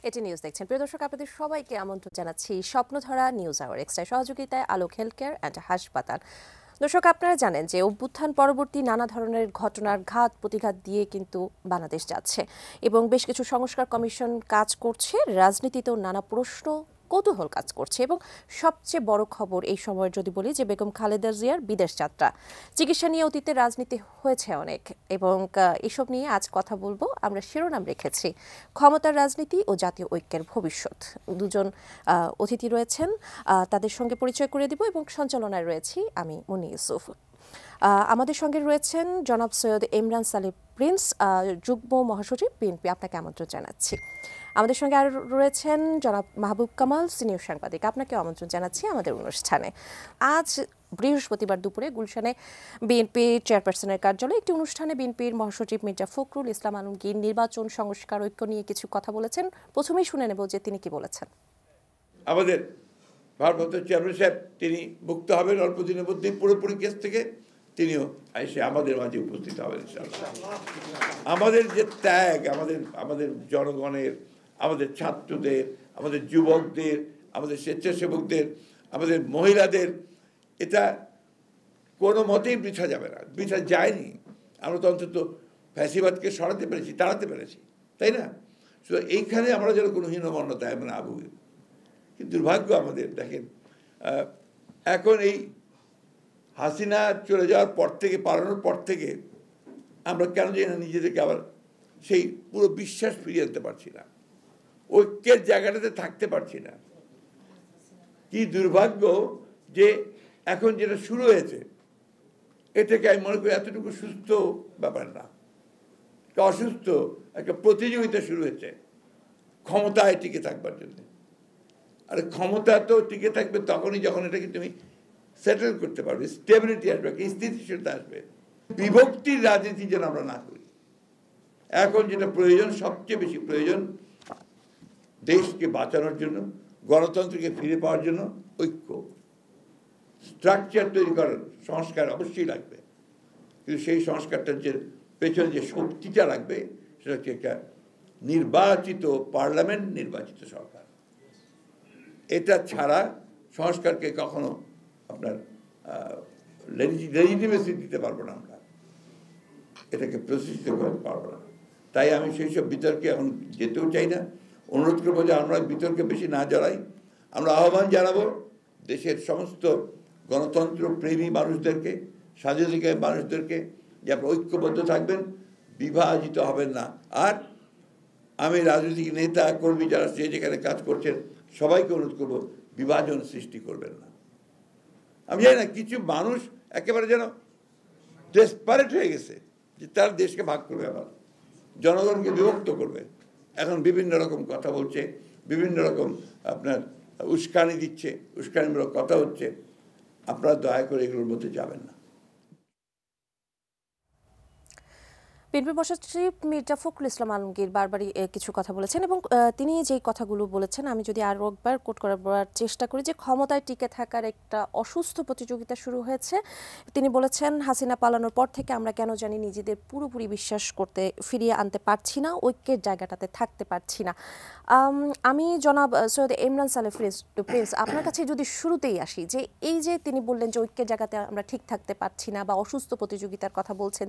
এটি নিউজ দেখছেন। প্রিয় দর্শক, আপনাদের সবাইকে আমন্ত্রণ জানাচ্ছি স্বপ্নধারা নিউজ আওয়ার এক্সট্রা সহযোগিতায় আলোক হেলথ কেয়ার অ্যান্ড হাসপাতাল। দর্শক, আপনারা জানেন যে অভ্যুত্থান পরবর্তী নানা ধরনের ঘটনার ঘাত প্রতিঘাত দিয়ে কিন্তু বাংলাদেশ যাচ্ছে এবং বেশ কিছু সংস্কার কমিশন কাজ করছে। রাজনীতিতেও নানা প্রশ্ন কৌতূহল কাজ করছে এবং সবচেয়ে বড় খবর এই সময়ের যদি বলি যে বেগম খালেদা জিয়ার বিদেশ যাত্রা। চিকিৎসা নিয়ে অতীতে রাজনীতি হয়েছে অনেক এবং এসব নিয়ে আজ কথা বলবো। আমরা শিরোনাম রেখেছি ক্ষমতার রাজনীতি ও জাতীয় ঐক্যের ভবিষ্যৎ। দুজন অতিথি রয়েছেন, তাদের সঙ্গে পরিচয় করে দিব এবং সঞ্চালনায় রয়েছি আমি মুন্নি ইউসুফ। আমাদের সঙ্গে রয়েছেন জনাব সৈয়দ ইমরান সালিম প্রিন্স, যুগ্ম মহাসচিব বিএনপি। আপনাকে আমন্ত্রণ জানাচ্ছি। আমাদের সঙ্গে আর রয়েছেন জনাব মাহবুব কামাল, সিনিয়র সাংবাদিক। আপনাকে আমন্ত্রণ জানাচ্ছি আমাদের অনুষ্ঠানে। আজ বৃহস্পতিবার দুপুরে গুলশানে বিএনপি চেয়ারপারসনের কার্যালয়ে একটি অনুষ্ঠানে বিএনপির মহাসচিব মির্জা ফখরুল ইসলাম আলমগীর নির্বাচন সংস্কার ঐক্য নিয়ে কিছু কথা বলেছেন। প্রথমেই শুনে নেব যে তিনি কি বলেছেন। আমাদের ভারপ্রাপ্ত চেয়ারম্যান সাহেব তিনি মুক্ত হবেন অল্প দিনের মধ্যেই পুরোপুরি কেস থেকে। তিনিও এসে আমাদের মাঝে উপস্থিত হবেন ইনশাআল্লাহ। আমাদের যে ত্যাগ, আমাদের জনগণের, আমাদের ছাত্রদের, আমাদের যুবকদের, আমাদের স্বেচ্ছাসেবকদের, আমাদের মহিলাদের, এটা কোনো মতেই বৃথা যাবে না, বৃথা যায়নি। আমরা তো অন্তত ফ্যাসিবাদকে সরাতে পেরেছি, তাড়াতে পেরেছি, তাই না? তো এইখানে আমরা যেন কোনো হীনমন্যতায় না ভুগি। কিন্তু দুর্ভাগ্য আমাদের, দেখেন এখন এই হাসিনা চলে যাওয়ার পর থেকে, পালানোর পর থেকে আমরা কেন জানি না নিজেদেরকে আবার সেই পুরো বিশ্বাস ফিরিয়ে আনতে পারছি না, ঐক্যের জায়গাটাতে থাকতে পারছি না। কি দুর্ভাগ্য যে এখন যেটা শুরু হয়েছে এটাকে আমি মনে করি এতটুকু সুস্থ ব্যাপার না, অসুস্থ একটা প্রতিযোগিতা শুরু হয়েছে ক্ষমতায় টিকে থাকবার জন্য। আর ক্ষমতা তো টিকে থাকবে তখনই যখন এটাকে তুমি সেটেল করতে পারবে, স্টেবিলিটি আসবে, স্থিতিশীলতা আসবে। বিভক্তির রাজনীতি যেন আমরা না করি। এখন যেটা প্রয়োজন, সবচেয়ে বেশি প্রয়োজন দেশকে বাঁচানোর জন্য, গণতন্ত্রকে ফিরে পাওয়ার জন্য ঐক্য, স্ট্রাকচার তৈরি করার সংস্কার অবশ্যই লাগবে। কিন্তু সেই সংস্কারটার যে পেছনে যে শক্তিটা লাগবে সেটা হচ্ছে একটা নির্বাচিত পার্লামেন্ট, নির্বাচিত সরকার। এটা ছাড়া সংস্কারকে কখনো আপনার লেজিটিমেসি দিতে পারবো না, আমরা এটাকে প্রতিষ্ঠিত করতে পারবো না। তাই আমি সেই সব বিতর্কে এখন যেতেও চাই না। অনুরোধ করবো যে আমরা বিতর্কে বেশি না জড়াই। আমরা আহ্বান জানাবো দেশের সমস্ত গণতন্ত্র প্রেমী মানুষদেরকে, স্বাধীনতাকামী মানুষদেরকে যে আপনারা ঐক্যবদ্ধ থাকবেন, বিভাজিত হবেন না। আর আমি রাজনৈতিক নেতা কর্মী যারা যেখানে কাজ করছেন সবাইকে অনুরোধ করবো বিভাজন সৃষ্টি করবেন না। আমি জানি না, কিছু মানুষ একেবারে যেন ডেসপারেট হয়ে গেছে যে তার দেশকে ভাগ করবে, আবার জনগণকে বিভক্ত করবে। এখন বিভিন্ন রকম কথা বলছে, বিভিন্ন রকম আপনার উস্কানি দিচ্ছে, উস্কানিমূলক কথা হচ্ছে। আপনারা দয়া করে এগুলোর মধ্যে যাবেন না। বিএনপি মহাসচিব মির্জা ফখরুল ইসলাম আলমগীর বারবারই কিছু কথা বলেছেন এবং তিনি যেই কথাগুলো বলেছেন আমি যদি আরও একবার কোট করার চেষ্টা করি যে ক্ষমতায় টিকে থাকার একটা অসুস্থ প্রতিযোগিতা শুরু হয়েছে। তিনি বলেছেন হাসিনা পালানোর পর থেকে আমরা কেন জানি নিজেদের পুরোপুরি বিশ্বাস করতে ফিরিয়ে আনতে পারছি না, ঐক্যের জায়গাটাতে থাকতে পারছি না। আমি জনাব সৈয়দ ইমরান সালিম প্রিন্স, আপনার কাছে যদি শুরুতেই আসি যে এই যে তিনি বললেন যে ঐক্যের জায়গাতে আমরা ঠিক থাকতে পারছি না বা অসুস্থ প্রতিযোগিতার কথা বলছেন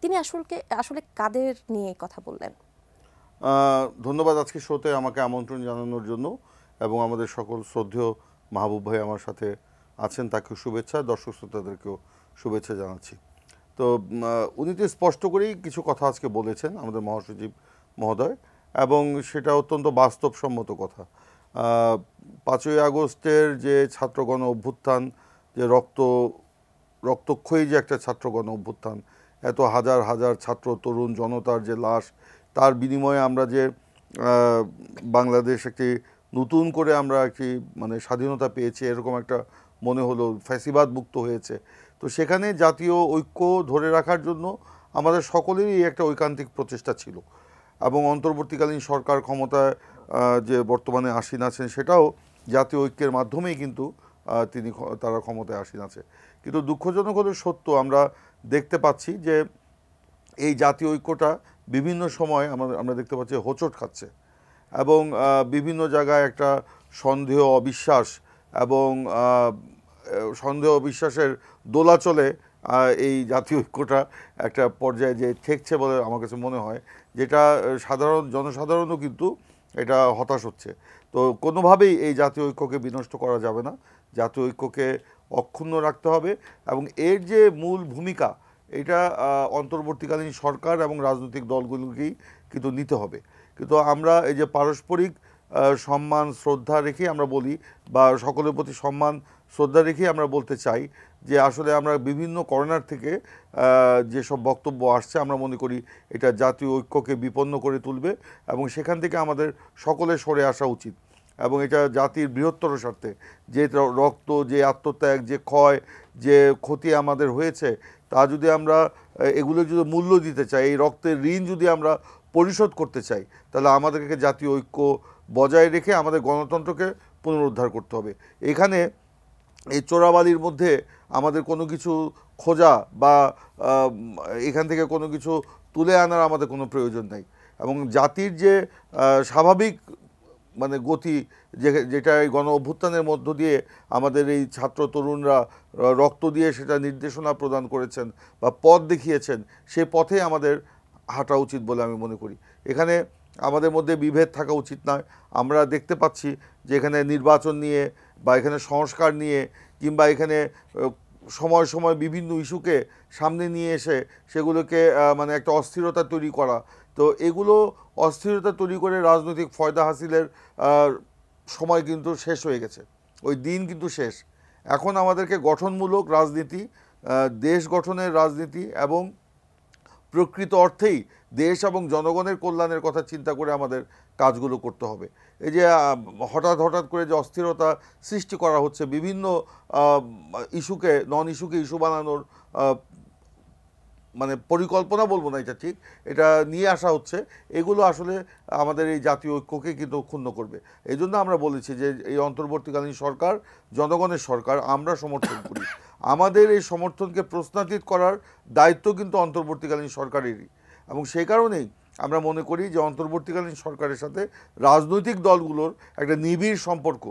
তিনি আসলে কাদের নিয়ে কথা বললেন? ধন্যবাদ আজকে শোতে আমাকে আমন্ত্রণ জানানোর জন্য, এবং আমাদের সকল শ্রদ্ধেয় মাহবুব ভাই আমার সাথে আছেন, তাকে শুভেচ্ছা, দর্শক শ্রোতাদেরকেও শুভেচ্ছা জানাচ্ছি। তো উনি তো স্পষ্ট করেই কিছু কথা আজকে বলেছেন আমাদের মহাসচিব মহোদয়, এবং সেটা অত্যন্ত বাস্তবসম্মত কথা। 5ই আগস্টের যে ছাত্রগণ অভ্যুত্থান, যে রক্তক্ষয়ী যে একটা ছাত্রগণ অভ্যুত্থান, এত হাজার হাজার ছাত্র তরুণ জনতার যে লাশ, তার বিনিময়ে আমরা যে বাংলাদেশ একটি নতুন করে আমরা একটি মানে স্বাধীনতা পেয়েছি, এরকম একটা মনে হলো, ফ্যাসিবাদ মুক্ত হয়েছে। তো সেখানে জাতীয় ঐক্য ধরে রাখার জন্য আমাদের সকলেরই একটা ঐকান্তিক প্রচেষ্টা ছিল, এবং অন্তর্বর্তীকালীন সরকার ক্ষমতায় যে বর্তমানে আসীন আছেন সেটাও জাতীয় ঐক্যের মাধ্যমেই কিন্তু তারা ক্ষমতায় আসীন আছে। কিন্তু দুঃখজনক হলে সত্য, আমরা দেখতে পাচ্ছি যে এই জাতীয় ঐক্যটা বিভিন্ন সময় আমরা দেখতে পাচ্ছি হোঁচট খাচ্ছে, এবং বিভিন্ন জায়গায় একটা সন্দেহ অবিশ্বাস এবং সন্দেহ অবিশ্বাসের দোলাচলে এই জাতীয় ঐক্যটা একটা পর্যায়ে যে ঠেকছে বলে আমার কাছে মনে হয়, যেটা জনসাধারণও কিন্তু এটা হতাশ হচ্ছে। তো কোনোভাবেই এই জাতীয় ঐক্যকে বিনষ্ট করা যাবে না, জাতীয় ঐক্যকে অক্ষুণ্ণ রাখতে হবে এবং এর যে মূল ভূমিকা এটা অন্তর্বর্তীকালীন সরকার এবং রাজনৈতিক দলগুলোকেই কিন্তু নিতে হবে। কিন্তু আমরা এই যে পারস্পরিক সম্মান শ্রদ্ধা রেখে আমরা বলি, বা সকলের প্রতি সম্মান শ্রদ্ধা রেখে আমরা বলতে চাই যে আসলে আমরা বিভিন্ন কর্নার থেকে যেসব বক্তব্য আসছে আমরা মনে করি এটা জাতীয় ঐক্যকে বিপন্ন করে তুলবে এবং সেখান থেকে আমাদের সকলে সরে আসা উচিত এবং এটা জাতির বৃহত্তর স্বার্থে। যে রক্ত, যে আত্মত্যাগ, যে ক্ষয়, যে ক্ষতি আমাদের হয়েছে, তা যদি আমরা এগুলো যদি মূল্য দিতে চাই, এই রক্তের ঋণ যদি আমরা পরিশোধ করতে চাই, তাহলে আমাদেরকে জাতীয় ঐক্য বজায় রেখে আমাদের গণতন্ত্রকে পুনরুদ্ধার করতে হবে। এখানে এই চোরাবালির মধ্যে আমাদের কোনো কিছু খোঁজা বা এখান থেকে কোনো কিছু তুলে আনার আমাদের কোনো প্রয়োজন নাই এবং জাতির যে স্বাভাবিক মানে গতি, যেটা এই গণ অভ্যুত্থানের মধ্য দিয়ে আমাদের এই ছাত্র তরুণরা রক্ত দিয়ে সেটা নির্দেশনা প্রদান করেছেন বা পথ দেখিয়েছেন, সেই পথে আমাদের হাঁটা উচিত বলে আমি মনে করি। এখানে আমাদের মধ্যে বিভেদ থাকা উচিত নয়। আমরা দেখতে পাচ্ছি যে এখানে নির্বাচন নিয়ে বা এখানে সংস্কার নিয়ে কিংবা এখানে সময় সময় বিভিন্ন ইস্যুকে সামনে নিয়ে এসে সেগুলোকে মানে একটা অস্থিরতা তৈরি করা, তো এগুলো অস্থিরতা তৈরি করে রাজনৈতিক ফয়দা হাসিলের সময় কিন্তু শেষ হয়ে গেছে, ওই দিন কিন্তু শেষ। এখন আমাদেরকে গঠনমূলক রাজনীতি, দেশ গঠনের রাজনীতি এবং প্রকৃত অর্থেই দেশ এবং জনগণের কল্যাণের কথা চিন্তা করে আমাদের কাজগুলো করতে হবে। এই যে হঠাৎ করে যে অস্থিরতা সৃষ্টি করা হচ্ছে, বিভিন্ন ইস্যুকে নন ইস্যুকে ইস্যু বানানোর মানে পরিকল্পনা বলবো না, এটা ঠিক, এটা নিয়ে আসা হচ্ছে, এগুলো আসলে আমাদের এই জাতীয় ঐক্যকে কিন্তু ক্ষুণ্ণ করবে। এই জন্য আমরা বলেছি যে এই অন্তর্বর্তীকালীন সরকার জনগণের সরকার, আমরা সমর্থন করি। আমাদের এই সমর্থনকে প্রশ্নাতীত করার দায়িত্ব কিন্তু অন্তর্বর্তীকালীন সরকারেরই এবং সেই কারণেই আমরা মনে করি যে অন্তর্বর্তীকালীন সরকারের সাথে রাজনৈতিক দলগুলোর একটা নিবিড় সম্পর্ক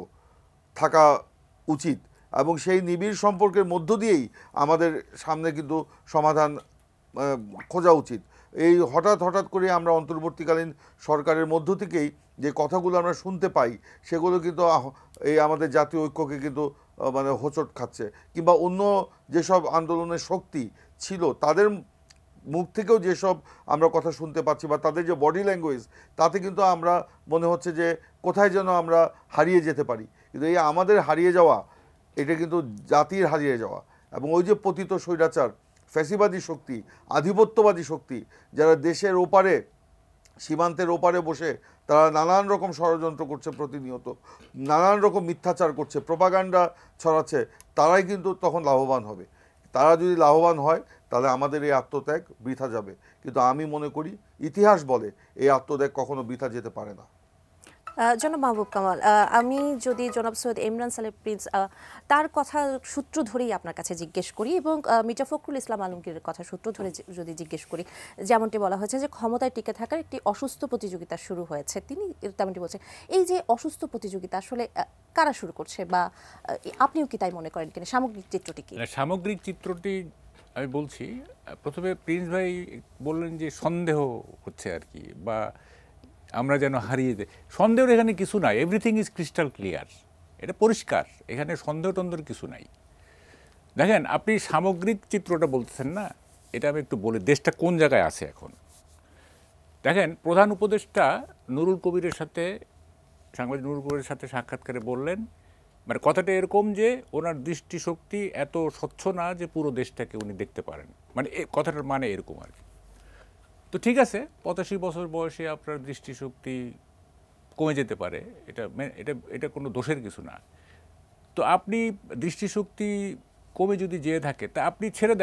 থাকা উচিত এবং সেই নিবিড় সম্পর্কের মধ্য দিয়েই আমাদের সামনে কিন্তু সমাধান খোঁজা উচিত। এই হঠাৎ করে আমরা অন্তর্বর্তীকালীন সরকারের মধ্য থেকেই যে কথাগুলো আমরা শুনতে পাই সেগুলো কিন্তু এই আমাদের জাতীয় ঐক্যকে কিন্তু মানে হোঁচট খাচ্ছে, কিংবা অন্য যেসব আন্দোলনের শক্তি ছিল তাদের মুখ থেকেও যেসব আমরা কথা শুনতে পাচ্ছি বা তাদের যে বডি ল্যাঙ্গুয়েজ, তাতে কিন্তু আমরা মনে হচ্ছে যে কোথায় যেন আমরা হারিয়ে যেতে পারি। কিন্তু এই আমাদের হারিয়ে যাওয়া, এটা কিন্তু জাতির হারিয়ে যাওয়া এবং ওই যে পতিত স্বৈরাচার ফ্যাসিবাদী শক্তি, আধিপত্যবাদী শক্তি, যারা দেশের ওপারে সীমান্তের ওপারে বসে তারা নানান রকম ষড়যন্ত্র করছে, প্রতিনিয়ত নানান রকম মিথ্যাচার করছে, প্রোপাগান্ডা ছড়াচ্ছে, তারাই কিন্তু তখন লাভবান হবে। তারা যদি লাভবান হয় তাহলে আমাদের এই আত্মত্যাগ বৃথা যাবে, কিন্তু আমি মনে করি ইতিহাস বলে এই আত্মত্যাগ কখনো বৃথা যেতে পারে না। জনাব মাহবুব কামাল, আমি যদি জনাব সৈয়দ ইমরান সালেহ প্রিন্স তার কথা সূত্র ধরেই আপনার কাছে জিজ্ঞেস করি এবং মির্জা ফখরুল ইসলাম আলমগীরের কথা সূত্র ধরে যদি জিজ্ঞেস করি, যেমনটি বলা হয়েছে যে ক্ষমতায় টিকে থাকার একটি অসুস্থ প্রতিযোগিতা শুরু হয়েছে, তিনি তেমনটি বলছেন। এই যে অসুস্থ প্রতিযোগিতা আসলে কারা শুরু করছে বা আপনিও কি তাই মনে করেন কিনা? সামগ্রিক চিত্রটি কি? সামগ্রিক চিত্রটি আমি বলছি, প্রথমে প্রিন্স ভাই বললেন যে সন্দেহ হচ্ছে আর কি, বা আমরা যেন হারিয়ে যাই। সন্দেহের এখানে কিছু নাই, এভরিথিং ইজ ক্রিস্টাল ক্লিয়ার, এটা পরিষ্কার, এখানে সন্দেহ টন্দেহ কিছু নাই। দেখেন, আপনি সামগ্রিক চিত্রটা বলতেছেন না, এটা আমি একটু বলি দেশটা কোন জায়গায় আছে এখন। দেখেন, প্রধান উপদেষ্টা নুরুল কবিরের সাথে, সাংবাদিক নুরুল কবিরের সাথে সাক্ষাৎকারে বললেন, মানে কথাটা এরকম যে ওনার দৃষ্টিশক্তি এত স্বচ্ছ না যে পুরো দেশটাকে উনি দেখতে পারেন, মানে কথাটার মানে এরকম আর কি। তো ঠিক আছে, 85 বছর বয়সে আপনার দৃষ্টিশক্তি কমে যেতে পারে, এটা এটা এটা কোনো দোষের কিছু না। তো আপনি দৃষ্টিশক্তি কমে যদি যেয়ে থাকে তা আপনি ছেড়ে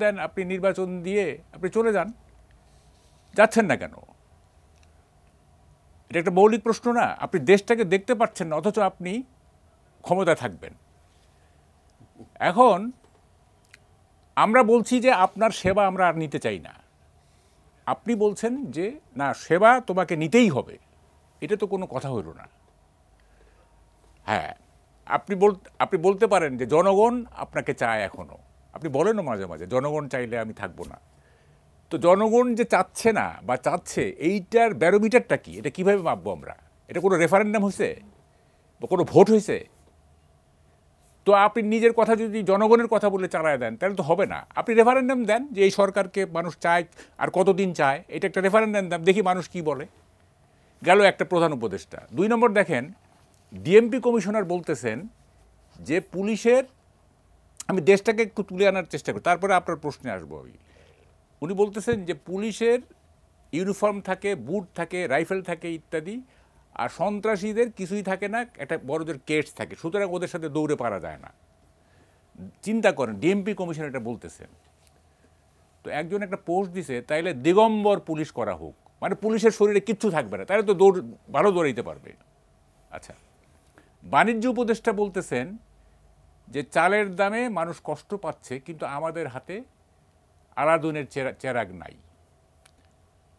দেন, আপনি নির্বাচন দিয়ে আপনি চলে যাচ্ছেন না কেন? এটা একটা মৌলিক প্রশ্ন না? আপনি দেশটাকে দেখতে পাচ্ছেন না, অথচ আপনি ক্ষমতায় থাকবেন। এখন আমরা বলছি যে আপনার সেবা আমরা আর নিতে চাই না, আপনি বলছেন যে না, সেবা তোমাকে নিতেই হবে, এটা তো কোনো কথা হইল না। হ্যাঁ, আপনি বলতে পারেন যে জনগণ আপনাকে চায় এখনো, আপনি বলেনও মাঝে মাঝে জনগণ চাইলে আমি থাকবো না। তো জনগণ যে চাচ্ছে না বা চাচ্ছে, এইটার ব্যারোমিটারটা কি? এটা কিভাবে মাপবো আমরা? এটা কোনো রেফারেন্ডাম হয়েছে বা কোনো ভোট হয়েছে? তো আপনি নিজের কথা যদি জনগণের কথা বলে চালায় দেন তাহলে তো হবে না। আপনি রেফারেন্ডাম দেন যে এই সরকারকে মানুষ চায় আর কতদিন চায়, এটা একটা রেফারেন্ডাম দেন, দেখি মানুষ কি বলে। গেল একটা প্রধান উপদেষ্টা। 2 নম্বর দেখেন, ডিএমপি কমিশনার বলতেছেন যে পুলিশের, আমি দেশটাকে একটু তুলে আনার চেষ্টা করি, তারপরে আপনার প্রশ্নে আসবো আমি। উনি বলতেছেন যে পুলিশের ইউনিফর্ম থাকে, বুট থাকে, রাইফেল থাকে ইত্যাদি, আর সন্ত্রাসীদের কিছুই থাকে না, একটা বড়দের কেটস থাকে, সুতরাং ওদের সাথে দৌড়ে পারা যায় না। চিন্তা করেন, ডিএমপি কমিশন এটা বলতেছেন। তো একজন একটা পোস্ট দিছে, তাইলে দিগম্বর পুলিশ করা হোক, মানে পুলিশের শরীরে কিচ্ছু থাকবে না, তাহলে তো ভালো দৌড়াইতে পারবে। আচ্ছা, বাণিজ্য উপদেষ্টা বলতেছেন যে চালের দামে মানুষ কষ্ট পাচ্ছে, কিন্তু আমাদের হাতে আলাদিনের চেরাগ নাই।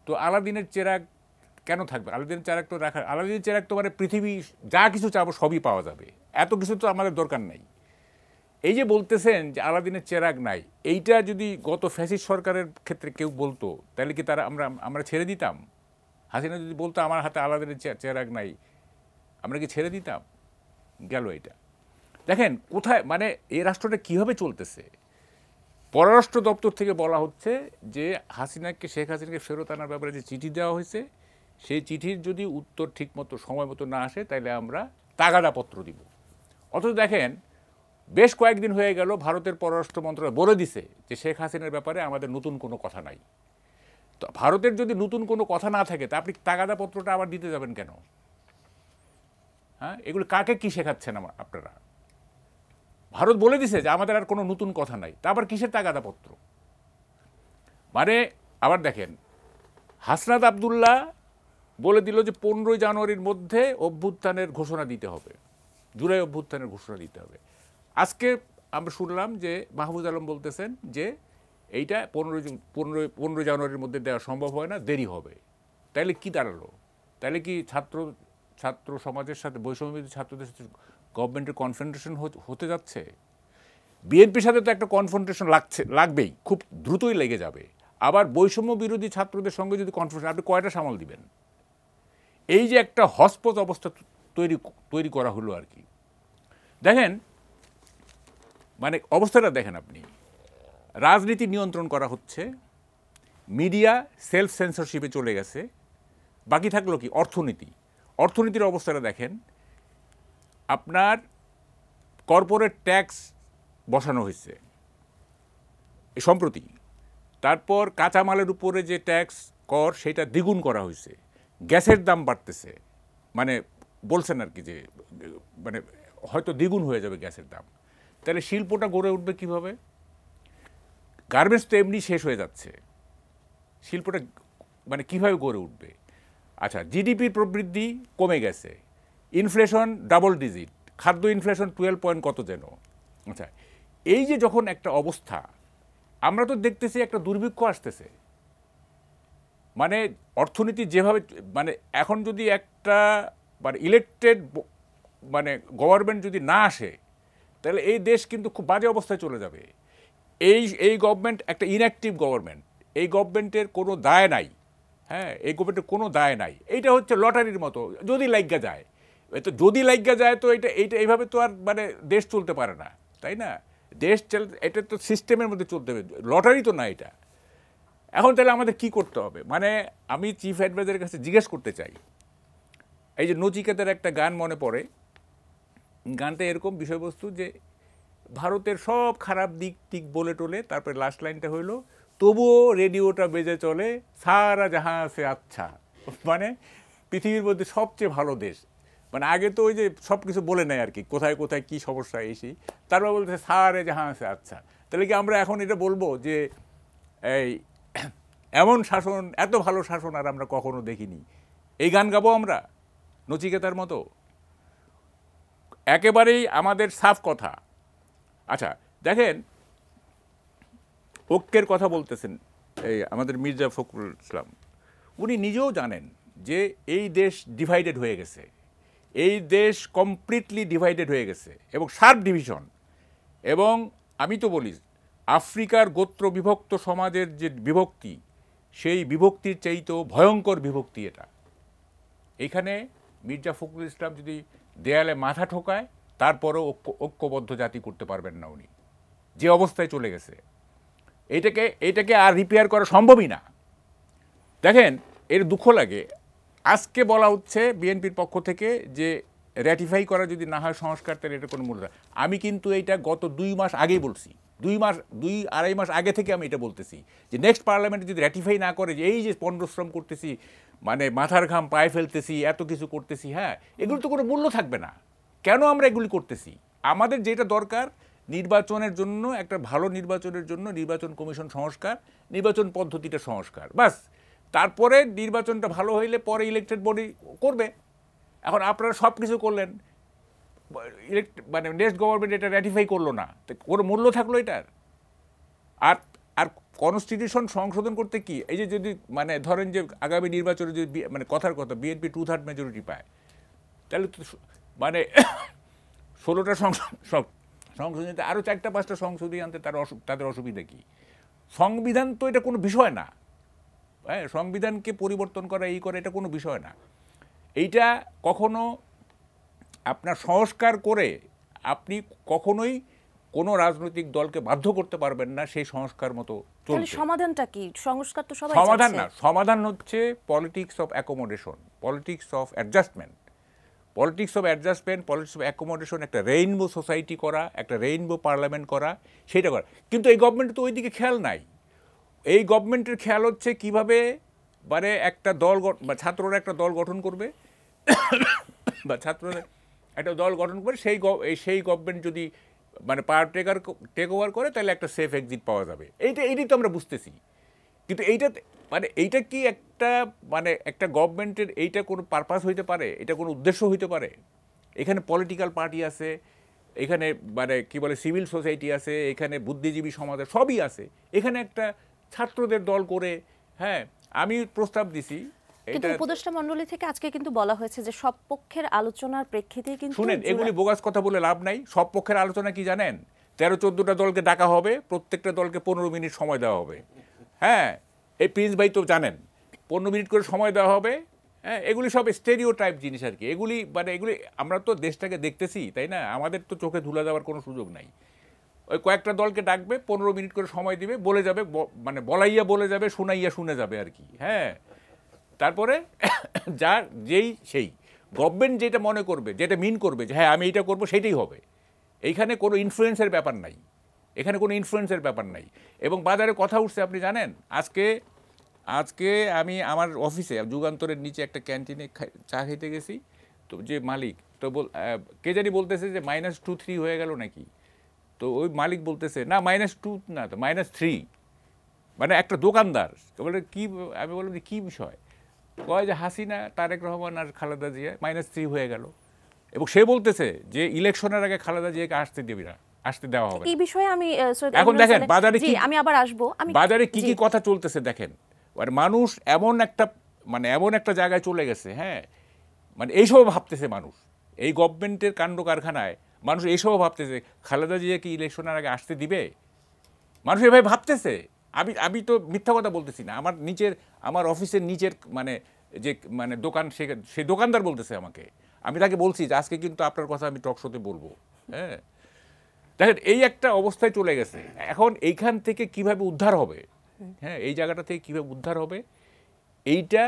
তো আলাদিনের চেরাগ কেন থাকবে? আলাদিনের চেরাগ তো রাখা, আলাদিনের চেরাগ তো মানে পৃথিবী যা কিছু চাবো সবই পাওয়া যাবে, এত কিছু তো আমাদের দরকার নাই। এই যে বলতেছেন যে আলাদিনের চেরাগ নাই, এইটা যদি গত ফ্যাসিস্ট সরকারের ক্ষেত্রে কেউ বলতো তাহলে কি তারা আমরা ছেড়ে দিতাম? হাসিনা যদি বলতো আমার হাতে আলাদিনের চেরাগ নাই, আমরা কি ছেড়ে দিতাম? গেল এটা। দেখেন কোথায়, মানে এই রাষ্ট্রটা কীভাবে চলতেছে। পররাষ্ট্র দপ্তর থেকে বলা হচ্ছে যে শেখ হাসিনাকে ফেরত আনার ব্যাপারে যে চিঠি দেওয়া হয়েছে, সেই চিঠির যদি উত্তর ঠিকমতো সময় মতো না আসে তাহলে আমরা তাগাদাপত্র দিব। অথচ দেখেন, বেশ কয়েকদিন হয়ে গেল ভারতের পররাষ্ট্র মন্ত্রণালয় বলে দিছে যে শেখ হাসিনার ব্যাপারে আমাদের নতুন কোনো কথা নাই। তো ভারতের যদি নতুন কোনো কথা না থাকে তা আপনি তাগাদাপত্রটা আবার দিতে যাবেন কেন? হ্যাঁ, এগুলো কাকে কি শেখাচ্ছেন আপনারা? ভারত বলে দিছে যে আমাদের আর কোনো নতুন কথা নাই, তা আবার কিসের তাগাদাপত্র? মানে আবার দেখেন, হাসনাত আবদুল্লাহ বলে দিল যে 15 জানুয়ারির মধ্যে অভ্যুত্থানের ঘোষণা দিতে হবে, জুলাই অভ্যুত্থানের ঘোষণা দিতে হবে। আজকে আমরা শুনলাম যে মাহফুজ আলম বলতেছেন যে এইটা 15 জানুয়ারির মধ্যে দেওয়া সম্ভব হয় না, দেরি হবে। তাইলে কি দাঁড়ালো? তাইলে কি ছাত্র সমাজের সাথে, বৈষম্যবিরোধী ছাত্রদের সাথে গভর্নমেন্টের কনফ্রন্টেশন হতে যাচ্ছে? বিএনপির সাথে তো একটা কনফ্রন্টেশন লাগবেই, খুব দ্রুতই লেগে যাবে। আবার বৈষম্য বিরোধী ছাত্রদের সঙ্গে যদি কনফ্রন্টেশন, আপনি কয়টা সামাল দিবেন? এই যে একটা হসপস অবস্থা তৈরি করা হলো আর কি। দেখেন, মানে অবস্থাটা দেখেন আপনি, রাজনীতি নিয়ন্ত্রণ করা হচ্ছে, মিডিয়া সেলফ সেন্সরশিপে চলে গেছে, বাকি থাকলো কি? অর্থনীতির অবস্থাটা দেখেন। আপনার কর্পোরেট ট্যাক্স বসানো হয়েছে সম্প্রতি, তারপর কাঁচামালের উপরে যে ট্যাক্স কর সেটা দ্বিগুণ করা হয়েছে, গ্যাসের দাম বাড়তেছে, মানে বলছেন আর কি যে মানে হয়তো দ্বিগুণ হয়ে যাবে গ্যাসের দাম। তাহলে শিল্পটা গড়ে উঠবে কিভাবে? গার্মেন্টস তো এমনি শেষ হয়ে যাচ্ছে, শিল্পটা মানে কিভাবে গড়ে উঠবে? আচ্ছা, জিডিপির প্রবৃদ্ধি কমে গেছে, ইনফ্লেশন ডাবল ডিজিট, খাদ্য ইনফ্লেশন 12 পয়েন্ট কত যেন। আচ্ছা, এই যে যখন একটা অবস্থা, আমরা তো দেখতেছি একটা দুর্ভিক্ষ আসতেছে। মানে অর্থনীতি যেভাবে, মানে এখন যদি একটা মানে ইলেকটেড মানে গভর্নমেন্ট যদি না আসে তাহলে এই দেশ কিন্তু খুব বাজে অবস্থায় চলে যাবে। এই গভর্নমেন্ট একটা ইনঅ্যাক্টিভ গভর্নমেন্ট, এই গভর্নমেন্টের কোনো দায় নাই। হ্যাঁ, এই গভর্নমেন্টের কোনো দায় নাই। এইটা হচ্ছে লটারির মতো, যদি লাইগা যায় তো, যদি লাইগা যায় তো এইটা এইভাবে তো আর মানে দেশ চলতে পারে না, তাই না? এটা তো সিস্টেমের মধ্যে চলতে হবে, লটারি তো না এটা। এখন তাহলে আমাদের কি করতে হবে? মানে আমি চিফ অ্যাডভাইজারের কাছে জিজ্ঞেস করতে চাই, এই যে নচিকেতার একটা গান মনে পড়ে, গানটা এরকম বিষয়বস্তু যে ভারতের সব খারাপ দিক বলে টোলে, তারপরে লাস্ট লাইনটা হইল তবুও রেডিওটা বেজে চলে সারা জাহাঁ সে আচ্ছা। মানে পৃথিবীর মধ্যে সবচেয়ে ভালো দেশ, মানে আগে তো ওই যে সব কিছু বলে নেয় আর কি, কোথায় কোথায় কী সমস্যা এসি, তারপর বলতে সারে জাহাঁ সে আচ্ছা। তাহলে কি আমরা এখন এটা বলবো যে এই এমন শাসন, এত ভালো শাসন আর আমরা কখনো দেখিনি? এই গান গাবো আমরা নচিকেতার মতো? একেবারেই আমাদের সাফ কথা। আচ্ছা দেখেন, ঐক্যের কথা বলতেছেন এই আমাদের মির্জা ফখরুল ইসলাম, উনি নিজেও জানেন যে এই দেশ ডিভাইডেড হয়ে গেছে, এই দেশ কমপ্লিটলি ডিভাইডেড হয়ে গেছে এবং শার্প ডিভিশন। এবং আমি তো বলি আফ্রিকার গোত্র বিভক্ত সমাজের যে বিভক্তি, সেই বিভক্তির চাইতেও ভয়ঙ্কর বিভক্তি এটা। এইখানে মির্জা ফখরুল ইসলাম যদি দেয়ালে মাথা ঠোকায় তারপরেও ঐক্যবদ্ধ জাতি করতে পারবেন না উনি, যে অবস্থায় চলে গেছে। এইটাকে আর রিপেয়ার করা সম্ভবই না। দেখেন, এর দুঃখ লাগে, আজকে বলা হচ্ছে বিএনপির পক্ষ থেকে যে র্যাটিফাই করা যদি না হয় সংস্কার, তাহলে এটা কোনো মূল্য। আমি কিন্তু এইটা গত 2 মাস আগেই বলছি, 2-2.5 মাস আগে থেকে আমি এটা বলতেছি যে নেক্সট পার্লামেন্টে যদি র্যাটিফাই না করে, যে এই যে পরিশ্রম করতেছি, মানে মাথার ঘাম পায়ে ফেলতেছি, এত কিছু করতেছি, হ্যাঁ, এগুলো তো কোনো মূল্য থাকবে না। কেন আমরা এগুলি করতেছি? আমাদের যেটা দরকার নির্বাচনের জন্য, একটা ভালো নির্বাচনের জন্য নির্বাচন কমিশন সংস্কার, নির্বাচন পদ্ধতিটা সংস্কার, বাস। তারপরে নির্বাচনটা ভালো হইলে পরে ইলেকটেড বডি করবে। এখন আপনারা সব কিছু করলেন, মানে নেক্সট গভর্নমেন্ট এটা র্যাটিফাই করলো না, তো কোনো মূল্য থাকলো এটার? আর আর কনস্টিটিউশন সংশোধন করতে কি, এই যে যদি মানে ধরেন যে আগামী নির্বাচনে যদি মানে কথার কথা বিএনপি 2/3 মেজরিটি পায়, তাহলে তো মানে 16টা সংশোধনীতে আরও 4-5টা সংশোধনী আনতে তাদের অসুবিধা কি? সংবিধান তো এটা কোনো বিষয় না, হ্যাঁ, সংবিধানকে পরিবর্তন করা, এই করে, এটা কোনো বিষয় না। এইটা কখনো আপনার সংস্কার করে আপনি কখনোই কোনো রাজনৈতিক দলকে বাধ্য করতে পারবেন না সেই সংস্কার মতো চলতে। সমাধানটা কি? সংস্কার তো সবাই সমাধান চাচ্ছে। না, সমাধান হচ্ছে politics of accommodation, politics of adjustment, politics of adjustment, politics of accommodation, একটা রেইনবো সোসাইটি করা, একটা রেইনবো পার্লামেন্ট করা, সেটা করা। কিন্তু এই গভর্নমেন্ট তো ওইদিকে খেয়াল নাই। এই গভর্নমেন্টের খেয়াল হচ্ছে কিভাবে মানে একটা দল বা ছাত্ররা একটা দল গঠন করবে বা ছাত্ররা একটা দল গঠন করে সেই গভর্নমেন্ট যদি মানে পাওয়ার টেক ওভার করে, তাহলে একটা সেফ এক্সিট পাওয়া যাবে। এইটাই তো আমরা বুঝতেছি। কিন্তু এইটা কি একটা গভর্নমেন্টের এইটা কোনো পারপাস হইতে পারে? এটা কোনো উদ্দেশ্য হইতে পারে? এখানে পলিটিক্যাল পার্টি আছে, এখানে মানে কি বলে সিভিল সোসাইটি আছে, এখানে বুদ্ধিজীবী সমাজ সবই আছে, এখানে একটা ছাত্রদের দল করে, হ্যাঁ, আমি প্রস্তাব দিছি। কিন্তু উপদেষ্টা মণ্ডলী থেকে আজকে কিন্তু বলা হয়েছে যে সব পক্ষের আলোচনার প্রেক্ষিতে কিন্তু শুনেন, এগুলি বোগাস কথা বলে লাভ নাই। সব পক্ষের আলোচনা কি জানেন? 13-14টা দলকে ডাকা হবে, প্রত্যেকটা দলকে 15 মিনিট সময় দেওয়া হবে। হ্যাঁ, এই প্রিন্স ভাই তো জানেন, 15 মিনিট করে সময় দেওয়া হবে। হ্যাঁ, এগুলি সব স্টেরিও টাইপ জিনিস আর কি। এগুলি আমরা তো দেশটাকে দেখতেছি, তাই না? আমাদের তো চোখে ধুলা দেওয়ার কোনো সুযোগ নাই। ওই কয়েকটা দলকে ডাকবে, 15 মিনিট করে সময় দিবে, বলে যাবে, মানে বলাইয়া বলে যাবে, শোনাইয়া শুনে যাবে আর কি। হ্যাঁ, তারপরে সেই গভর্নমেন্ট যেটা মনে করবে, যেটা মিন করবে যে হ্যাঁ আমি এইটা করবো, সেটাই হবে। এইখানে কোনো ইনফ্লুয়েন্সের ব্যাপার নাই, এখানে কোনো ইনফ্লুয়েন্সের ব্যাপার নাই। এবং বাজারে কথা উঠছে, আপনি জানেন, আজকে আমি আমার অফিসে যুগান্তরের নিচে একটা ক্যান্টিনে চা খেতে গেছি, তো যে মালিক তো কে জানি বলতেছে যে -2-3 হয়ে গেল নাকি। তো ওই মালিক বলতেছে না -2 না, তো -3, মানে একটা দোকানদার বলে কি, আমি বললাম যে কী বিষয়? কয় যে হাসিনা, তারেক রহমান আর খালেদা জিয়া -3 হয়ে গেল। এবং সে বলতেছে যে ইলেকশনের আগে খালেদা জিয়াকে আসতে দেওয়া হবে। এই বিষয়ে আমি এখন দেখেন বাজারে কি, আমি আবার আসবো, বাজারে কি কি কথা চলতেছে দেখেন। মানে মানুষ এমন একটা জায়গায় চলে গেছে, হ্যাঁ, মানে এইসব ভাবতেছে মানুষ, এই গভর্নমেন্টের কাণ্ড কারখানায় মানুষ এইসব ভাবতেছে খালেদা জিয়া কি ইলেকশনের আগে আসতে দিবে। মানুষ এভাবে ভাবতেছে। আমি তো মিথ্যা কথা বলতেছি না। আমার অফিসের নিচের মানে দোকান, সেই দোকানদার বলতেছে আমাকে, আমি তাকে বলছি যে আজকে কিন্তু আপনার কথা আমি টক শোতে বলবো। হ্যাঁ, দেখেন এই একটা অবস্থায় চলে গেছে। এখন এইখান থেকে কিভাবে উদ্ধার হবে, হ্যাঁ, এই জায়গাটা থেকে কিভাবে উদ্ধার হবে, এইটা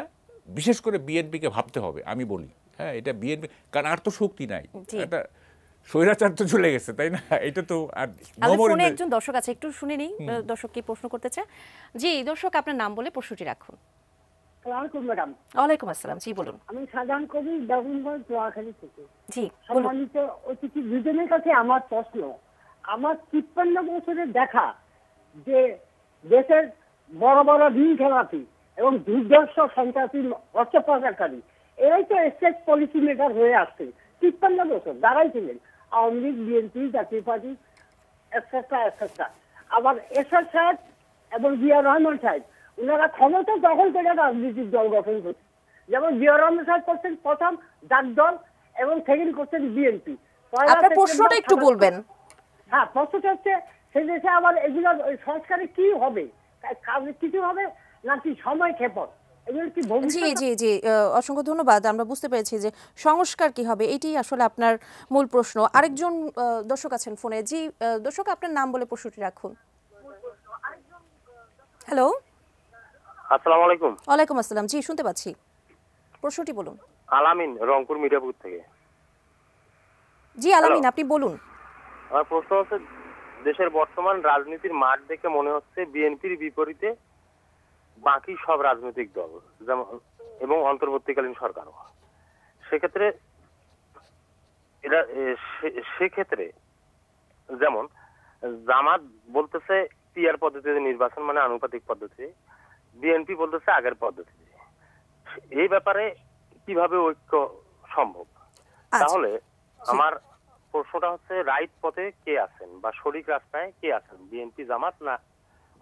বিশেষ করে বিএনপিকে ভাবতে হবে। আমি বলি, হ্যাঁ, এটা বিএনপি, কারণ আর তো শক্তি নাই, এটা স্বৈরাচার তো চলে গেছে, তাই না? এটা তো আর ফোনে একজন দর্শক আছে, একটু শুনে নিই দর্শক কি প্রশ্ন করতে চায়। জি দর্শক, আপনার নাম বলে প্রশ্নটি রাখুন। ওয়ালাইকুম আসসালাম, জি বলুন। আমি সাধারণ কবি ডাগুনগঞ্জ নোয়াখালী থেকে। জি, সম্মানিত অতিথি দুজনের কাছে আমার প্রশ্ন, আমার 53 বছরের দেখা যে দেশের বড় বড় ঋণ খেলাপি এবং দুর্দর্শ সন্ত্রাসী অর্থ পাচারকারী, এরাই তো স্টেট পলিসি মেকার হয়ে আসছে 53 বছর দাঁড়াইছিলেন। আওয়ামী লীগ, বিএনপি, জাতীয় পার্টি, এটসেট্রা। আবার এরশাদ সাহেব এবং জিয়া রহমান সাহেব, ওনারা ক্ষমতা দখল করে রাজনীতির দল গঠন করছে। যেমন জিয়া রহমান সাহেব করছেন প্রথম ডাকদল এবং সেকেন্ড করছেন বিএনপি। আপনার প্রশ্নটা একটু বলবেন। হ্যাঁ, প্রশ্নটা হচ্ছে সেই দেশে আবার এগুলো সংস্কারে কি হবে, কাজে কিছু হবে নাকি সময় ক্ষেপণ? জি জি জি, অসংখ্য ধন্যবাদ। আমরা বুঝতে পেরেছি যে সংস্কার কি হবে, এটাই আসলে আপনার মূল প্রশ্ন। আরেকজন দর্শক আছেন ফোনে। জি দর্শক, আপনার নাম বলে প্রশ্নটি রাখুন। হ্যালো, আসসালামু আলাইকুম। ওয়ালাইকুম আসসালাম। জি শুনতে পাচ্ছি, প্রশ্নটি বলুন। আলামিন, রংপুর মিঠাপুর থেকে। জি আলামিন, আপনি বলুন। আমার প্রশ্ন হচ্ছে, দেশের বর্তমান রাজনীতির মাঠ দেখে মনে হচ্ছে বিএনপির বিপরীতে বাকি সব রাজনৈতিক দল যেমন এবং অন্তর্বর্তীকালীন সরকারও, সেক্ষেত্রে এরা সেক্ষেত্রে যেমন জামাত বলতেছে পিআর পদ্ধতিতে নির্বাচন মানে আনুপাতিক পদ্ধতি, বিএনপি বলতেছে আগের পদ্ধতি। এই ব্যাপারে কিভাবে ঐক্য সম্ভব? তাহলে আমার প্রশ্নটা হচ্ছে, রাইট পথে কে আছেন বা সঠিক রাস্তায় কে আছেন, বিএনপি জামাত না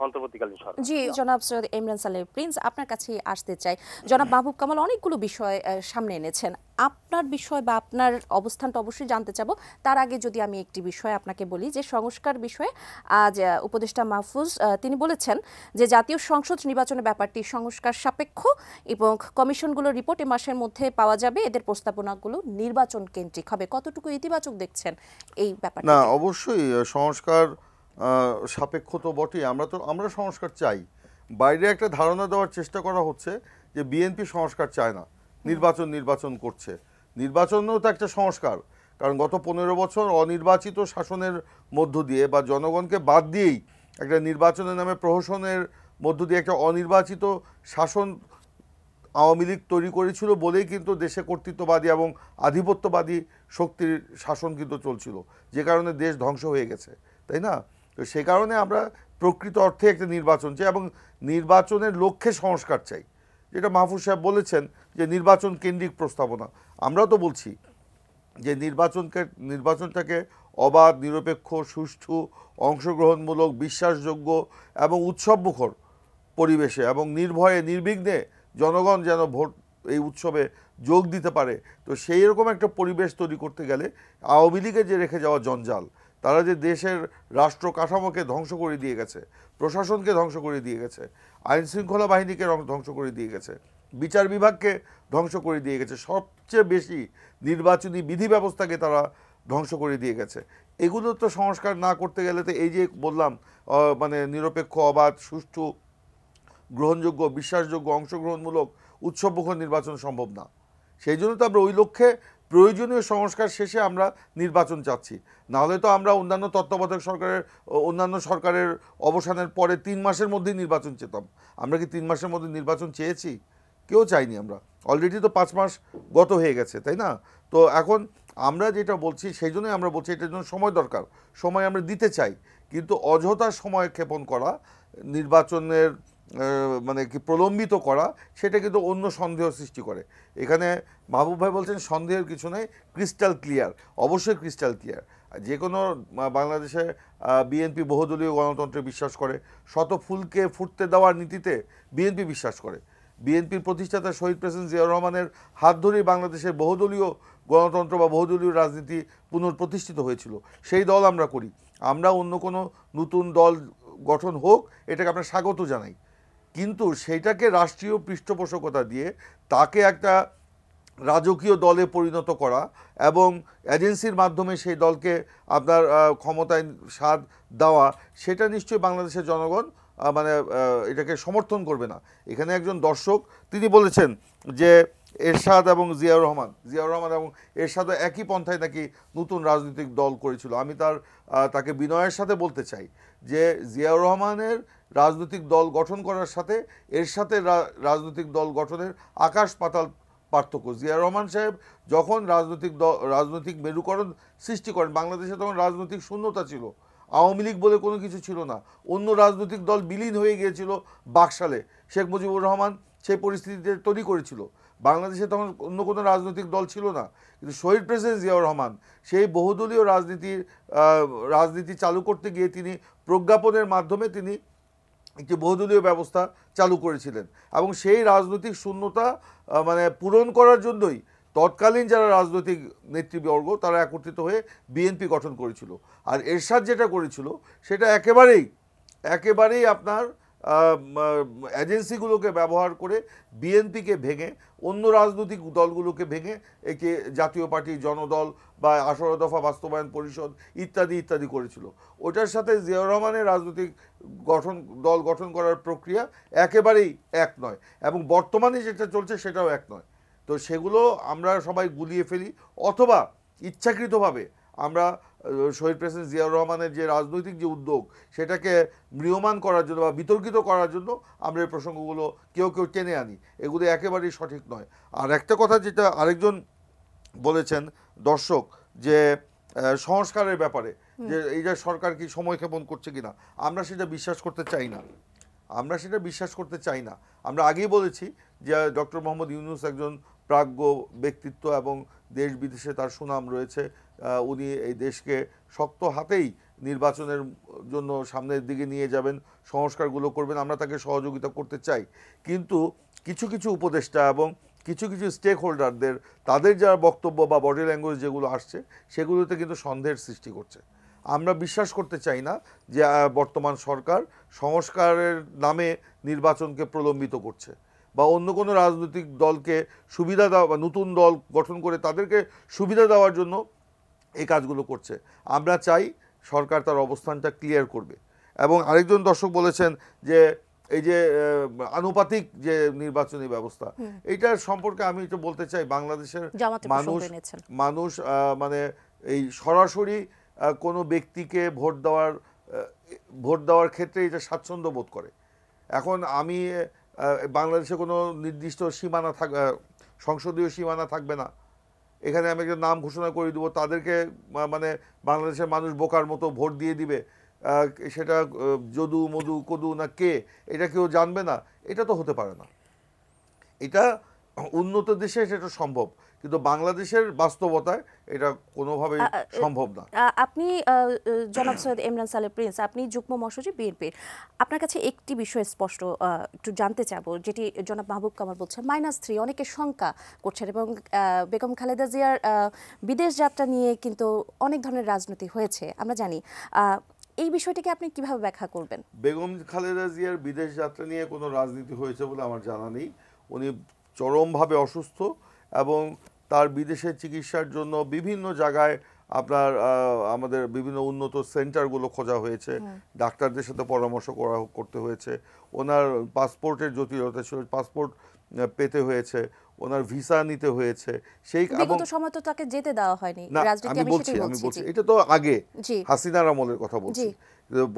অন্তর্বর্তীকালীন সরকার? জি জনাব সৈয়দ ইমরান সালেহ প্রিন্স, আপনার কাছে আসতে চাই। জনাব মাহবুব কামাল অনেকগুলো বিষয় সামনে এনেছেন, আপনার বিষয় বা আপনার অবস্থানটা অবশ্যই জানতে চাবো। তার আগে যদি আমি একটি বিষয় আপনাকে বলি যে সংস্কার বিষয়ে আজ উপদেষ্টা মাহফুজ তিনি বলেছেন যে জাতীয় সংসদ নির্বাচনের ব্যাপারটি সংস্কার সাপেক্ষ এবং কমিশনগুলোর রিপোর্ট এ মাসের মধ্যে পাওয়া যাবে, এদের প্রস্তাবনাগুলো নির্বাচন কেন্দ্রিক হবে। কতটুকু ইতিবাচক দেখছেন এই ব্যাপারটা? না, অবশ্যই সংস্কার সাপেক্ষ তো বটেই। আমরা সংস্কার চাই। বাইরে একটা ধারণা দেওয়ার চেষ্টা করা হচ্ছে যে বিএনপি সংস্কার চায় না, নির্বাচন করছে। নির্বাচনও তো একটা সংস্কার, কারণ গত 15 বছর অনির্বাচিত শাসনের মধ্য দিয়ে বা জনগণকে বাদ দিয়েই একটা নির্বাচনের নামে প্রহসনের মধ্য দিয়ে একটা অনির্বাচিত শাসন আওয়ামী লীগ তৈরি করেছিল বলেই কিন্তু দেশে কর্তৃত্ববাদী এবং আধিপত্যবাদী শক্তির শাসন কিন্তু চলছিল, যে কারণে দেশ ধ্বংস হয়ে গেছে, তাই না? তো সে কারণে আমরা প্রকৃত অর্থে একটা নির্বাচন চাই এবং নির্বাচনের লক্ষ্যে সংস্কার চাই, যেটা মাহফুজ সাহেব বলেছেন যে নির্বাচন কেন্দ্রিক প্রস্তাবনা। আমরাও তো বলছি যে নির্বাচনটাকে অবাধ, নিরপেক্ষ, সুষ্ঠু, অংশগ্রহণমূলক, বিশ্বাসযোগ্য এবং উৎসবমুখর পরিবেশে এবং নির্ভয়ে নির্বিঘ্নে জনগণ যেন ভোট এই উৎসবে যোগ দিতে পারে, তো সেই রকম একটা পরিবেশ তৈরি করতে গেলে আওয়ামী লীগের যে রেখে যাওয়া জঞ্জাল, তারা যে দেশের রাষ্ট্র কাঠামোকে ধ্বংস করে দিয়ে গেছে, প্রশাসনকে ধ্বংস করে দিয়ে গেছে, আইনশৃঙ্খলা বাহিনীকে ধ্বংস করে দিয়ে গেছে, বিচার বিভাগকে ধ্বংস করে দিয়ে গেছে, সবচেয়ে বেশি নির্বাচনী বিধি ব্যবস্থাকে তারা ধ্বংস করে দিয়ে গেছে। এগুলো তো সংস্কার না করতে গেলে তো এই যে বললাম মানে নিরপেক্ষ, অবাধ, সুষ্ঠু, গ্রহণযোগ্য, বিশ্বাসযোগ্য, অংশগ্রহণমূলক, উৎসবমুখর নির্বাচন সম্ভব না। সেই জন্য তো আমরা ওই লক্ষ্যে প্রয়োজনীয় সংস্কার শেষে আমরা নির্বাচন চাচ্ছি। নাহলে তো আমরা অন্যান্য সরকারের অবসানের পরে 3 মাসের মধ্যেই নির্বাচন চেতাম। আমরা কি 3 মাসের মধ্যে নির্বাচন চেয়েছি? কেউ চাইনি। আমরা অলরেডি তো 5 মাস গত হয়ে গেছে, তাই না? তো এখন আমরা যেটা বলছি, সেই জন্যই আমরা বলছি এটার জন্য সময় দরকার, সময় আমরা দিতে চাই, কিন্তু অযথা সময় ক্ষেপণ করা, নির্বাচনের মানে কি প্রলম্বিত করা, সেটা কিন্তু অন্য সন্দেহ সৃষ্টি করে। এখানে মাহবুব ভাই বলছেন সন্দেহের কিছু নেই, ক্রিস্টাল ক্লিয়ার, অবশ্যই ক্রিস্টাল ক্লিয়ার। যে কোনো বাংলাদেশে বিএনপি বহুদলীয় গণতন্ত্রে বিশ্বাস করে, শত ফুলকে ফুটতে দেওয়ার নীতিতে বিএনপি বিশ্বাস করে। বিএনপির প্রতিষ্ঠাতা শহীদ প্রেসিডেন্ট জিয়াউর রহমানের হাত ধরেই বাংলাদেশের বহুদলীয় গণতন্ত্র বা বহুদলীয় রাজনীতি পুনঃপ্রতিষ্ঠিত হয়েছিল। সেই দল আমরা করি। আমরা অন্য কোনো নতুন দল গঠন হোক, এটাকে আমরা স্বাগত জানাই, কিন্তু সেইটাকে রাষ্ট্রীয় পৃষ্ঠপোষকতা দিয়ে তাকে একটা রাজকীয় দলে পরিণত করা এবং এজেন্সির মাধ্যমে সেই দলকে আপনার ক্ষমতায় স্বাদ দেওয়া, সেটা নিশ্চয়ই বাংলাদেশের জনগণ মানে এটাকে সমর্থন করবে না। এখানে একজন দর্শক তিনি বলেছেন যে এরশাদ এবং জিয়াউর রহমান এবং এরশাদও একই পন্থায় নাকি নতুন রাজনৈতিক দল করেছিল। আমি তাকে বিনয়ের সাথে বলতে চাই যে জিয়াউর রহমানের রাজনৈতিক দল গঠন করার সাথে এর সাথে রাজনৈতিক দল গঠনের আকাশ পাতাল পার্থক্য। জিয়াউর রহমান সাহেব যখন রাজনৈতিক মেরুকরণ সৃষ্টি করেন, বাংলাদেশে তখন রাজনৈতিক শূন্যতা ছিল, আওয়ামী লীগ বলে কোনো কিছু ছিল না, অন্য রাজনৈতিক দল বিলীন হয়ে গিয়েছিল বাকশালে। শেখ মুজিবুর রহমান সেই পরিস্থিতিতে তৈরি করেছিল। বাংলাদেশে তখন অন্য কোনো রাজনৈতিক দল ছিল না, কিন্তু শহীদ প্রেসিডেন্ট জিয়াউর রহমান সেই বহুদলীয় রাজনীতি চালু করতে গিয়ে তিনি প্রজ্ঞাপনের মাধ্যমে তিনি একটি বহুদলীয় ব্যবস্থা চালু করেছিলেন এবং সেই রাজনৈতিক শূন্যতা মানে পূরণ করার জন্যই তৎকালীন যারা রাজনৈতিক নেতৃবর্গ তারা একত্রিত হয়ে বিএনপি গঠন করেছিল। আর এরশাদ যেটা করেছিল সেটা একেবারেই আপনার এজেন্সিগুলোকে ব্যবহার করে বিএনপিকে ভেঙে অন্য রাজনৈতিক দলগুলোকে ভেঙে একে জাতীয় পার্টি, জনদল বা 18 দফা বাস্তবায়ন পরিষদ ইত্যাদি ইত্যাদি করেছিল। ওটার সাথে জিয়াউর রহমানের রাজনৈতিক দল গঠন করার প্রক্রিয়া একেবারেই এক নয় এবং বর্তমানে যেটা চলছে সেটাও এক নয়। তো সেগুলো আমরা সবাই গুলিয়ে ফেলি অথবা ইচ্ছাকৃতভাবে আমরা শহীদ প্রেসিডেন্ট জিয়াউর রহমানের যে রাজনৈতিক যে উদ্যোগ সেটাকে ম্রিয়মান করার জন্য বা বিতর্কিত করার জন্য আমরা এই প্রসঙ্গগুলো কেউ টেনে আনি। এগুলো একেবারেই সঠিক নয়। আর একটা কথা যেটা আরেকজন বলেছেন দর্শক, যে সংস্কারের ব্যাপারে যে এই যে সরকার কি সময়ক্ষেপণ করছে কিনা, আমরা সেটা বিশ্বাস করতে চাই না। আমরা আগেই বলেছি যে ডক্টর মোহাম্মদ ইউনূস একজন প্রাজ্ঞ ব্যক্তিত্ব এবং দেশ বিদেশে তার সুনাম রয়েছে। উনি এই দেশকে শক্ত হাতেই নির্বাচনের জন্য সামনের দিকে নিয়ে যাবেন, সংস্কারগুলো করবেন, আমরা তাকে সহযোগিতা করতে চাই। কিন্তু কিছু কিছু উপদেষ্টা এবং কিছু কিছু স্টেক হোল্ডারদের তাদের যারা বক্তব্য বা বডি ল্যাঙ্গুয়েজ যেগুলো আসছে সেগুলোতে কিন্তু সন্দেহের সৃষ্টি করছে। আমরা বিশ্বাস করতে চাই না যে বর্তমান সরকার সংস্কারের নামে নির্বাচনকে প্রলম্বিত করছে বা অন্য কোনো রাজনৈতিক দলকে সুবিধা দেওয়া বা নতুন দল গঠন করে তাদেরকে সুবিধা দেওয়ার জন্য এই কাজগুলো করছে। আমরা চাই সরকার তার অবস্থানটা ক্লিয়ার করবে। এবং আরেকজন দর্শক বলেছেন যে এই যে আনুপাতিক যে নির্বাচনী ব্যবস্থা, এইটার সম্পর্কে আমি একটু বলতে চাই, বাংলাদেশের মানুষ মানে এই সরাসরি কোনো ব্যক্তিকে ভোট দেওয়ার ক্ষেত্রে এটা স্বাচ্ছন্দ্য বোধ করে। এখন আমি বাংলাদেশে কোনো নির্দিষ্ট সীমানা সংসদীয় সীমানা থাকবে না, এখানে আমি একটা নাম ঘোষণা করে দেবো, তাদেরকে মানে বাংলাদেশের মানুষ বোকার মতো ভোট দিয়ে দিবে, সেটা যদু মধু কদু না কে এটা কেউ জানবে না, এটা তো হতে পারে না। এটা উন্নত দেশে সেটা সম্ভব, কিন্তু বাংলাদেশের বাস্তবতায় এটা কোনোভাবেই সম্ভব না। আপনি জনাব সৈয়দ ইমরান সালেহ প্রিন্স, আপনি যুগ্ম মহাসচিব বিএনপির, আপনার কাছে একটি বিষয় স্পষ্ট একটু জানতে চাবো, যেটি জনাব মাহবুব কামাল বলছেন -3 অনেকে শঙ্কা করছেন এবং বেগম খালেদা জিয়ার বিদেশ যাত্রা নিয়ে কিন্তু অনেক ধরনের রাজনীতি হয়েছে আমরা জানি। এই বিষয়টিকে আপনি কিভাবে ব্যাখ্যা করবেন? বেগম খালেদা জিয়ার বিদেশ যাত্রা নিয়ে কোনো রাজনীতি হয়েছে বলে আমার জানা নেই। উনি চরমভাবে অসুস্থ এবং তার বিদেশে চিকিৎসার জন্য বিভিন্ন জায়গায় আপনার আমাদের বিভিন্ন উন্নত সেন্টারগুলো খোঁজা হয়েছে, ডাক্তারদের সাথে পরামর্শ করতে হয়েছে, ওনার পাসপোর্টের জটিলতা ছিল, পাসপোর্ট পেতে হয়েছে, ওনার ভিসা নিতে হয়েছে। সেই বিগত সময় তো তাকে যেতে দেওয়া হয়নি রাজনীতি। আমি বলছি এটা তো আগে হাসিনার আমলের কথা বলছি।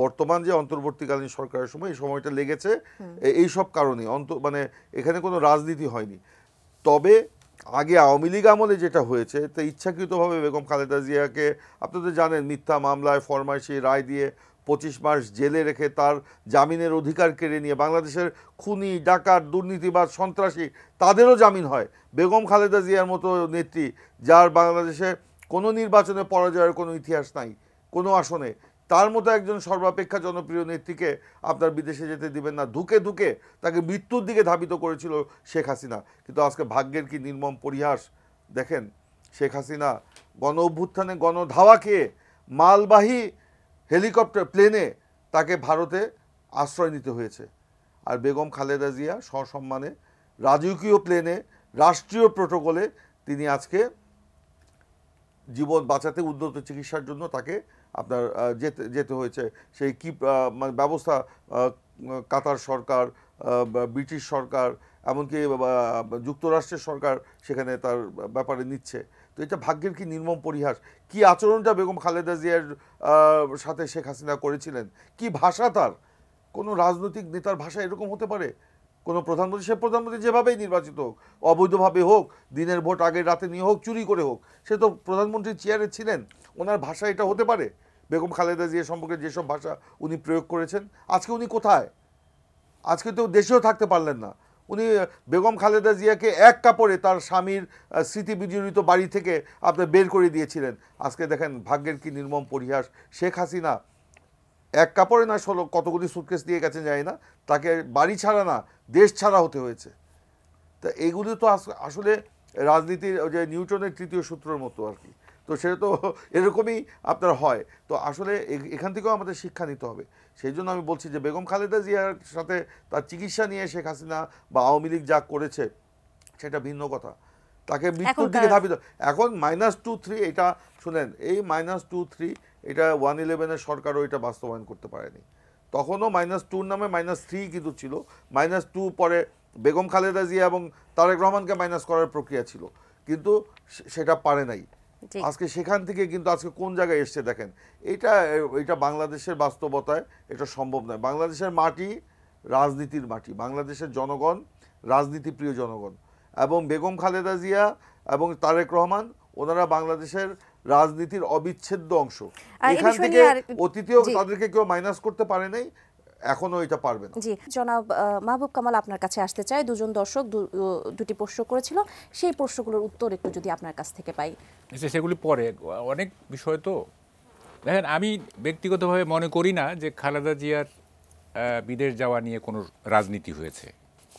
বর্তমান যে অন্তর্বর্তীকালীন সরকারের সময় এই সময়টা লেগেছে এই সব কারণে, মানে এখানে কোনো রাজনীতি হয়নি। তবে আগে আওয়ামী লীগ আমলে যেটা হয়েছে, তো ইচ্ছাকৃতভাবে বেগম খালেদা জিয়াকে আপনাদের জানেন মিথ্যা মামলায় ফরমাইশি রায় দিয়ে 25 মাস জেলে রেখে তার জামিনের অধিকার কেড়ে নিয়ে বাংলাদেশের খুনি, ডাকাত, দুর্নীতিবাজ, সন্ত্রাসী তাদেরও জামিন হয়। বেগম খালেদা জিয়ার মতো নেত্রী, যার বাংলাদেশে কোনো নির্বাচনে পরাজয়ের কোনো ইতিহাস নাই কোনো আসনে, তার মতো একজন সর্বাপেক্ষা জনপ্রিয় নেত্রীকে আপনার বিদেশে যেতে দিবেন না। ধুকে ধুকে তাকে মৃত্যুর দিকে ধাবিত করেছিল শেখ হাসিনা। কিন্তু আজকে ভাগ্যের কি নির্মম পরিহাস দেখেন, শেখ হাসিনা গণ অভ্যুত্থানে গণধাওয়া খেয়ে মালবাহী হেলিকপ্টার প্লেনে তাকে ভারতে আশ্রয় নিতে হয়েছে। আর বেগম খালেদা জিয়া সসম্মানে রাজকীয় প্লেনে রাষ্ট্রীয় প্রোটোকলে তিনি আজকে জীবন বাঁচাতে উন্নত চিকিৎসার জন্য তাকে আপনার যেতে হয়েছে। সেই কি মানে ব্যবস্থা কাতার সরকার, ব্রিটিশ সরকার, এমনকি যুক্তরাষ্ট্রের সরকার সেখানে তার ব্যাপারে নিচ্ছে। তো এটা ভাগ্যের কি নির্মম পরিহাস। কি আচরণটা বেগম খালেদা জিয়ার সাথে শেখ হাসিনা করেছিলেন, কি ভাষা তার, কোনো রাজনৈতিক নেতার ভাষা এরকম হতে পারে? কোনো প্রধানমন্ত্রী, সে প্রধানমন্ত্রী যেভাবেই নির্বাচিত হোক, অবৈধভাবে হোক, দিনের ভোট আগের রাতে নিয়ে হোক, চুরি করে হোক, সে তো প্রধানমন্ত্রীর চেয়ারে ছিলেন, ওনার ভাষা এটা হতে পারে? বেগম খালেদা জিয়া সম্পর্কে যেসব ভাষা উনি প্রয়োগ করেছেন, আজকে উনি কোথায়? আজকে তো দেশেও থাকতে পারলেন না। উনি বেগম খালেদা জিয়াকে এক কাপড়ে তার স্বামীর স্মৃতি বিজড়িত বাড়ি থেকে আপনি বের করে দিয়েছিলেন। আজকে দেখেন ভাগ্যের কি নির্মম পরিহাস। শেখ হাসিনা এক কাপড়ে না কতগুলি সুটকেস দিয়ে গেছেন জানি না, তাকে বাড়ি ছাড়া না দেশ ছাড়া হতে হয়েছে। তা এইগুলি তো আসলে রাজনীতির যে নিউটনের তৃতীয় সূত্রের মতো আর কি। তো সেটা তো এরকমই আপনার হয়। তো আসলে এখান থেকেও আমাদের শিক্ষা নিতে হবে। সেই জন্য আমি বলছি যে বেগম খালেদা জিয়ার সাথে তার চিকিৎসা নিয়ে শেখ হাসিনা বা আওয়ামী লীগ যা করেছে সেটা ভিন্ন কথা, তাকে মৃত্যুর দিকে ধাবিত। এখন -2-3 এটা শুনেন, এই -2-3 এটা 111-এর সরকারও এটা বাস্তবায়ন করতে পারেনি। তখনও -2 নামে -3 কিন্তু ছিল। -2 পরে বেগম খালেদা জিয়া এবং তারেক রহমানকে মাইনাস করার প্রক্রিয়া ছিল, কিন্তু সেটা পারে নাই। আজকে সেখান থেকে কিন্তু আজকে কোন জায়গায় এসছে দেখেন। এটা বাংলাদেশের বাস্তবতায় এটা সম্ভব নয়। বাংলাদেশের মাটি রাজনীতির মাটি, বাংলাদেশের জনগণ রাজনীতিপ্রিয় জনগণ, এবং বেগম খালেদা জিয়া এবং তারেক রহমান ওনারা বাংলাদেশের রাজনীতির অবিচ্ছেদ্য অংশ। এখান থেকে অতীতেও তাদেরকে কেউ মাইনাস করতে পারে নাই, এখনো এটা পারবে না। জি, জনাব মাহবুব কামাল আপনার কাছে আসতে চাই। দুজন দর্শক দুটি প্রশ্ন করেছিল, সেই প্রশ্নগুলোর উত্তর একটু যদি আপনার কাছ থেকে পাই। সেগুলি পরে, অনেক বিষয় তো। দেখেন, আমি ব্যক্তিগতভাবে মনে করি না যে খালেদা জিয়ার বিদেশ যাওয়া নিয়ে কোনো রাজনীতি হয়েছে,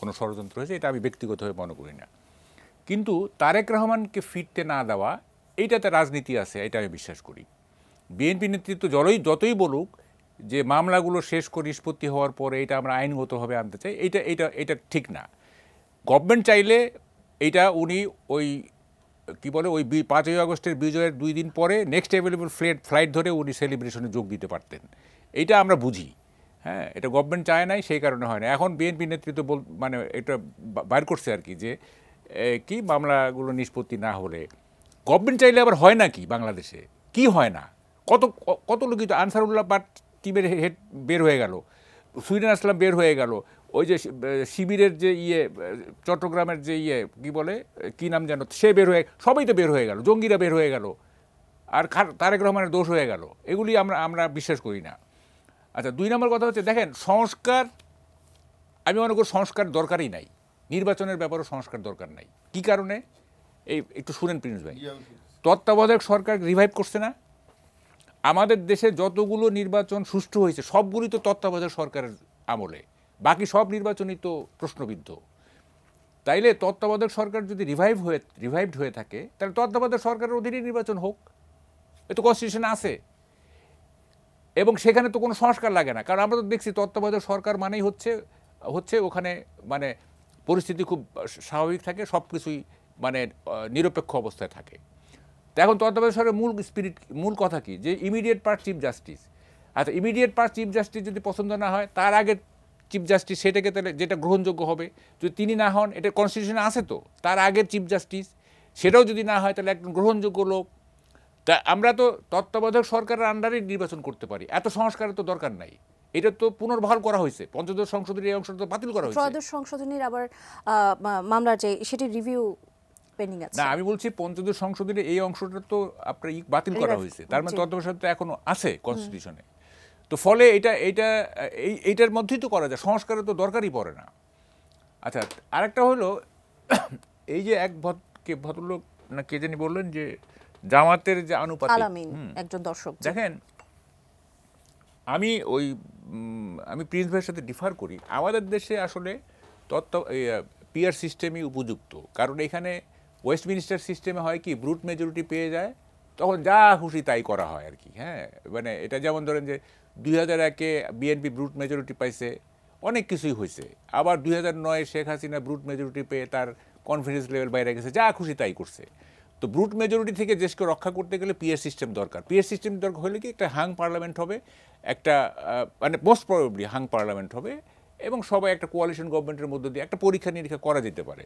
কোনো ষড়যন্ত্র হয়েছে, এটা আমি ব্যক্তিগতভাবে মনে করি না। কিন্তু তারেক রহমানকে ফিরতে না দেওয়া, এইটাতে রাজনীতি আছে, এটা আমি বিশ্বাস করি। বিএনপি নেতৃত্ব যতই বলুক যে মামলাগুলো শেষ করে নিষ্পত্তি হওয়ার পরে এটা আমরা আইনগতভাবে আনতে চাই, এটা ঠিক না। গভর্নমেন্ট চাইলে এইটা উনি ওই কি বলে ওই 5ই আগস্টের বিজয়ের 2 দিন পরে নেক্সট অ্যাভেলেবল ফ্লাইট ধরে উনি সেলিব্রেশনে যোগ দিতে পারতেন। এইটা আমরা বুঝি, হ্যাঁ, এটা গভর্নমেন্ট চায় নাই, সেই কারণে হয় না। এখন বিএনপি নেতৃত্ব মানে এটা বাইর করছে আর কি, যে কি মামলাগুলো নিষ্পত্তি না হলে গভর্নমেন্ট চাইলে আবার হয় না কি বাংলাদেশে, কি হয় না, কত লোকিত আনসারুল্লাহ বাট টিমের হেড বের হয়ে গেল, সুইডেন আসলাম বের হয়ে গেল, ওই যে শিবিরের যে চট্টগ্রামের যে কি বলে কি নাম যেন, সে বের হয়ে, সবাই তো বের হয়ে গেল, জঙ্গিরা বের হয়ে গেল, আর তারেক রহমানের দোষ হয়ে গেল। এগুলি আমরা বিশ্বাস করি না। আচ্ছা, 2 নম্বর কথা হচ্ছে, দেখেন সংস্কার, আমি মনে করি সংস্কার দরকারই নাই, নির্বাচনের ব্যাপারেও সংস্কার দরকার নাই। কি কারণে একটু শুনেন প্রিন্স ভাই। তত্ত্বাবধায়ক সরকার রিভাইভ করছে না। আমাদের দেশে যতগুলো নির্বাচন সুষ্ঠু হয়েছে সবগুলি তো তত্ত্বাবধায়ক সরকারের আমলে, বাকি সব নির্বাচনই তো প্রশ্নবিদ্ধ। তাইলে তত্ত্বাবধায়ক সরকার যদি রিভাইভড হয়ে থাকে, তাহলে তত্ত্বাবধায়ক সরকারের অধীনে নির্বাচন হোক, এ তো কনস্টিটিউশনে আছে, এবং সেখানে তো কোনো সংস্কার লাগে না। কারণ আমরা তো দেখছি তত্ত্বাবধায়ক সরকার মানেই হচ্ছে ওখানে মানে পরিস্থিতি খুব স্বাভাবিক থাকে, সব কিছুই মানে নিরপেক্ষ অবস্থায় থাকে। তো এখন তত্ত্বাবধায়ক সরকারের মূল কথা কি, যে ইমিডিয়েট পার্ট চিফ জাস্টিস। আচ্ছা, ইমিডিয়েট পার্ট চিফ জাস্টিস যদি পছন্দ না হয়, তার আগে চিফ জাস্টিস, সেটাকে তাহলে যেটা গ্রহণযোগ্য হবে, যদি তিনি না হন, এটা কনস্টিটিউশনে আছে তো, তার আগের চিফ জাস্টিস, সেটাও যদি না হয় তাহলে একজন গ্রহণযোগ্য লোক। তা আমরা তো তত্ত্বাবধায়ক সরকারের আন্ডারে নির্বাচন করতে পারি, এত সংস্কারের তো দরকার নাই। এটা তো পুনর্বহাল করা হয়েছে, পঞ্চদশ সংশোধনীর এই অংশটা তো বাতিল করা হয়েছে। ত্রয়োদশ সংশোধনীর আবার মামলার যে সেটি রিভিউ পেন্ডিং আছে। না, আমি বলছি পঞ্চদশ সংশোধনীর এই অংশটা তো আপনার বাতিল করা হয়েছে, তার মানে তত্ত্বাবধায়ক সরকার এখনো আছে কনস্টিটিউশনে। তো ফলে এইটার মধ্যেই তো করা যায়, সংস্কারের তো দরকারই পড়ে না। আচ্ছা, আরেকটা হলো, এই যে এক ভদ্রলোক না কে জানি বললেন যে জামাতের যে আনুপাতিক, একজন দর্শক, দেখেন আমি প্রিন্স ভাইয়ের সাথে ডিফার করি। আমাদের দেশে আসলে পিআর সিস্টেমই উপযুক্ত, কারণ এখানে ওয়েস্টমিনিস্টার সিস্টেমে হয় কি, ব্রুট মেজরিটি পেয়ে যায়, তখন যা খুশি তাই করা হয় আর কি। হ্যাঁ, মানে এটা যেমন ধরেন যে 2001-এ বিএনপি ব্রুট মেজরিটি পাইছে, অনেক কিছুই হয়েছে। আবার 2009-এ শেখ হাসিনা ব্রুট মেজরিটি পেয়ে তার কনফিডেন্স লেভেল বাইরে গেছে, যা খুশি তাই করছে। তো ব্রুট মেজরিটি থেকে দেশকে রক্ষা করতে গেলে পিআর সিস্টেম দরকার। পিআর সিস্টেম দরকার হলে কি, একটা হাং পার্লামেন্ট হবে, একটা মানে মোস্ট প্রবাবলি হাং পার্লামেন্ট হবে, এবং সবাই একটা কোয়ালিশন গভর্নমেন্টের মধ্য দিয়ে একটা পরীক্ষা নিরীক্ষা করা যেতে পারে।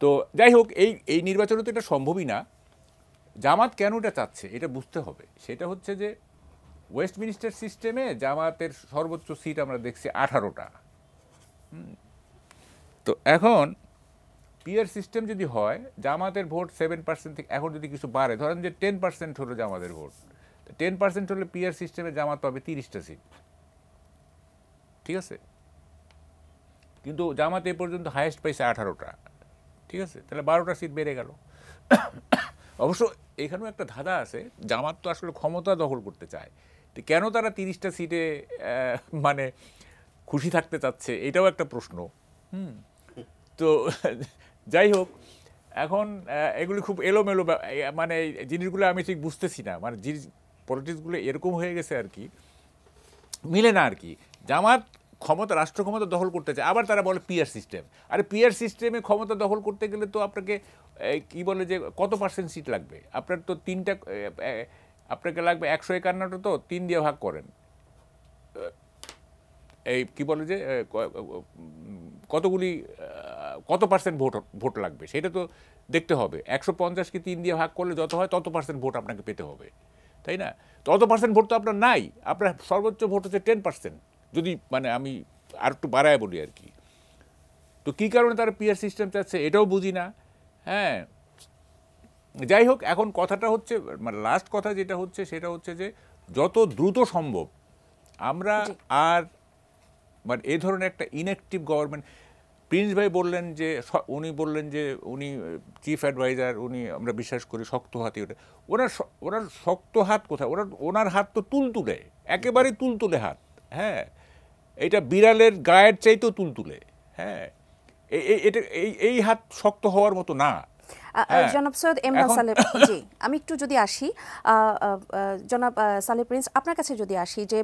তো যাই হোক, এই নির্বাচনে তো এটা সম্ভবই না। জামাত কেন এটা চাচ্ছে এটা বুঝতে হবে। সেটা হচ্ছে যে ওয়েস্টমিনিস্টার সিস্টেমে জামাতের সর্বোচ্চ সিট আমরা দেখছি 18টা। তো এখন পিআর সিস্টেম যদি হয়, জামাতের ভোট 7% থেকে এখন যদি কিছু বাড়ে, ধরেন যে 10% হলো জামাতের ভোট, 10% হলে পিআর সিস্টেমে জামাত পাবে 30টা সিট, ঠিক আছে? কিন্তু জামাত এ পর্যন্ত হাইয়েস্ট পাইছে 18টা, ঠিক আছে? তাহলে 12টা সিট বেড়ে গেল। অবশ্য এখানেও একটা ধাঁধা আছে, জামাত তো আসলে ক্ষমতা দখল করতে চায়, তো কেন তারা 30টা সিটে মানে খুশি থাকতে চাচ্ছে এটাও একটা প্রশ্ন। তো যাই হোক, এখন এগুলি খুব এলোমেলো, মানে জিনিসগুলো আমি ঠিক বুঝতেছি না, মানে পলিটিক্সগুলো এরকম হয়ে গেছে আর কি, মিলে না আর কি। জামাত ক্ষমতা, রাষ্ট্র ক্ষমতা দখল করতে চায়, আবার তারা বলে পিয়ার সিস্টেম। আরে পিয়ার সিস্টেমে ক্ষমতা দখল করতে গেলে তো আপনাকে কি বলে যে কত % সিট লাগবে আপনার, তো তিনটা, আপনাকে লাগবে 151টা, তো 3 দিয়ে ভাগ করেন, এই কি বলে যে কতগুলি কত % ভোট লাগবে সেটা তো দেখতে হবে। 150কে 3 দিয়ে ভাগ করলে যত হয় তত % ভোট আপনাকে পেতে হবে, তাই না? তত % ভোট তো আপনার নাই, আপনার সর্বোচ্চ ভোট হচ্ছে 10%, যদি মানে আমি আর একটু বাড়ায় বলি আর কি। তো কী কারণে তারা পিয়ার সিস্টেম চাচ্ছে এটাও বুঝি না। হ্যাঁ, যাই হোক, এখন কথাটা হচ্ছে, মানে লাস্ট কথা যেটা হচ্ছে সেটা হচ্ছে যে যত দ্রুত সম্ভব আমরা আর মানে এই ধরনের একটা ইনঅ্যাক্টিভ গভর্নমেন্ট, প্রিন্স ভাই বললেন যে উনি বললেন যে উনি চিফ অ্যাডভাইজার, উনি আমরা বিশ্বাস করি শক্ত হাতি, ওনার শক্ত হাত কোথায়? ওনার হাত তো তুলতুলে, একেবারেই তুলতুলে হাত। হ্যাঁ, এটা বিড়ালের গায়ের চাইতেও তুলতুলে। হ্যাঁ, এটা এই হাত শক্ত হওয়ার মতো না। জনাব সৈয়দ এমদাদ সালেহ, জি আমি একটু যদি আসি, জনাব সালেহ প্রিন্স আপনার কাছে যদি আসি, যে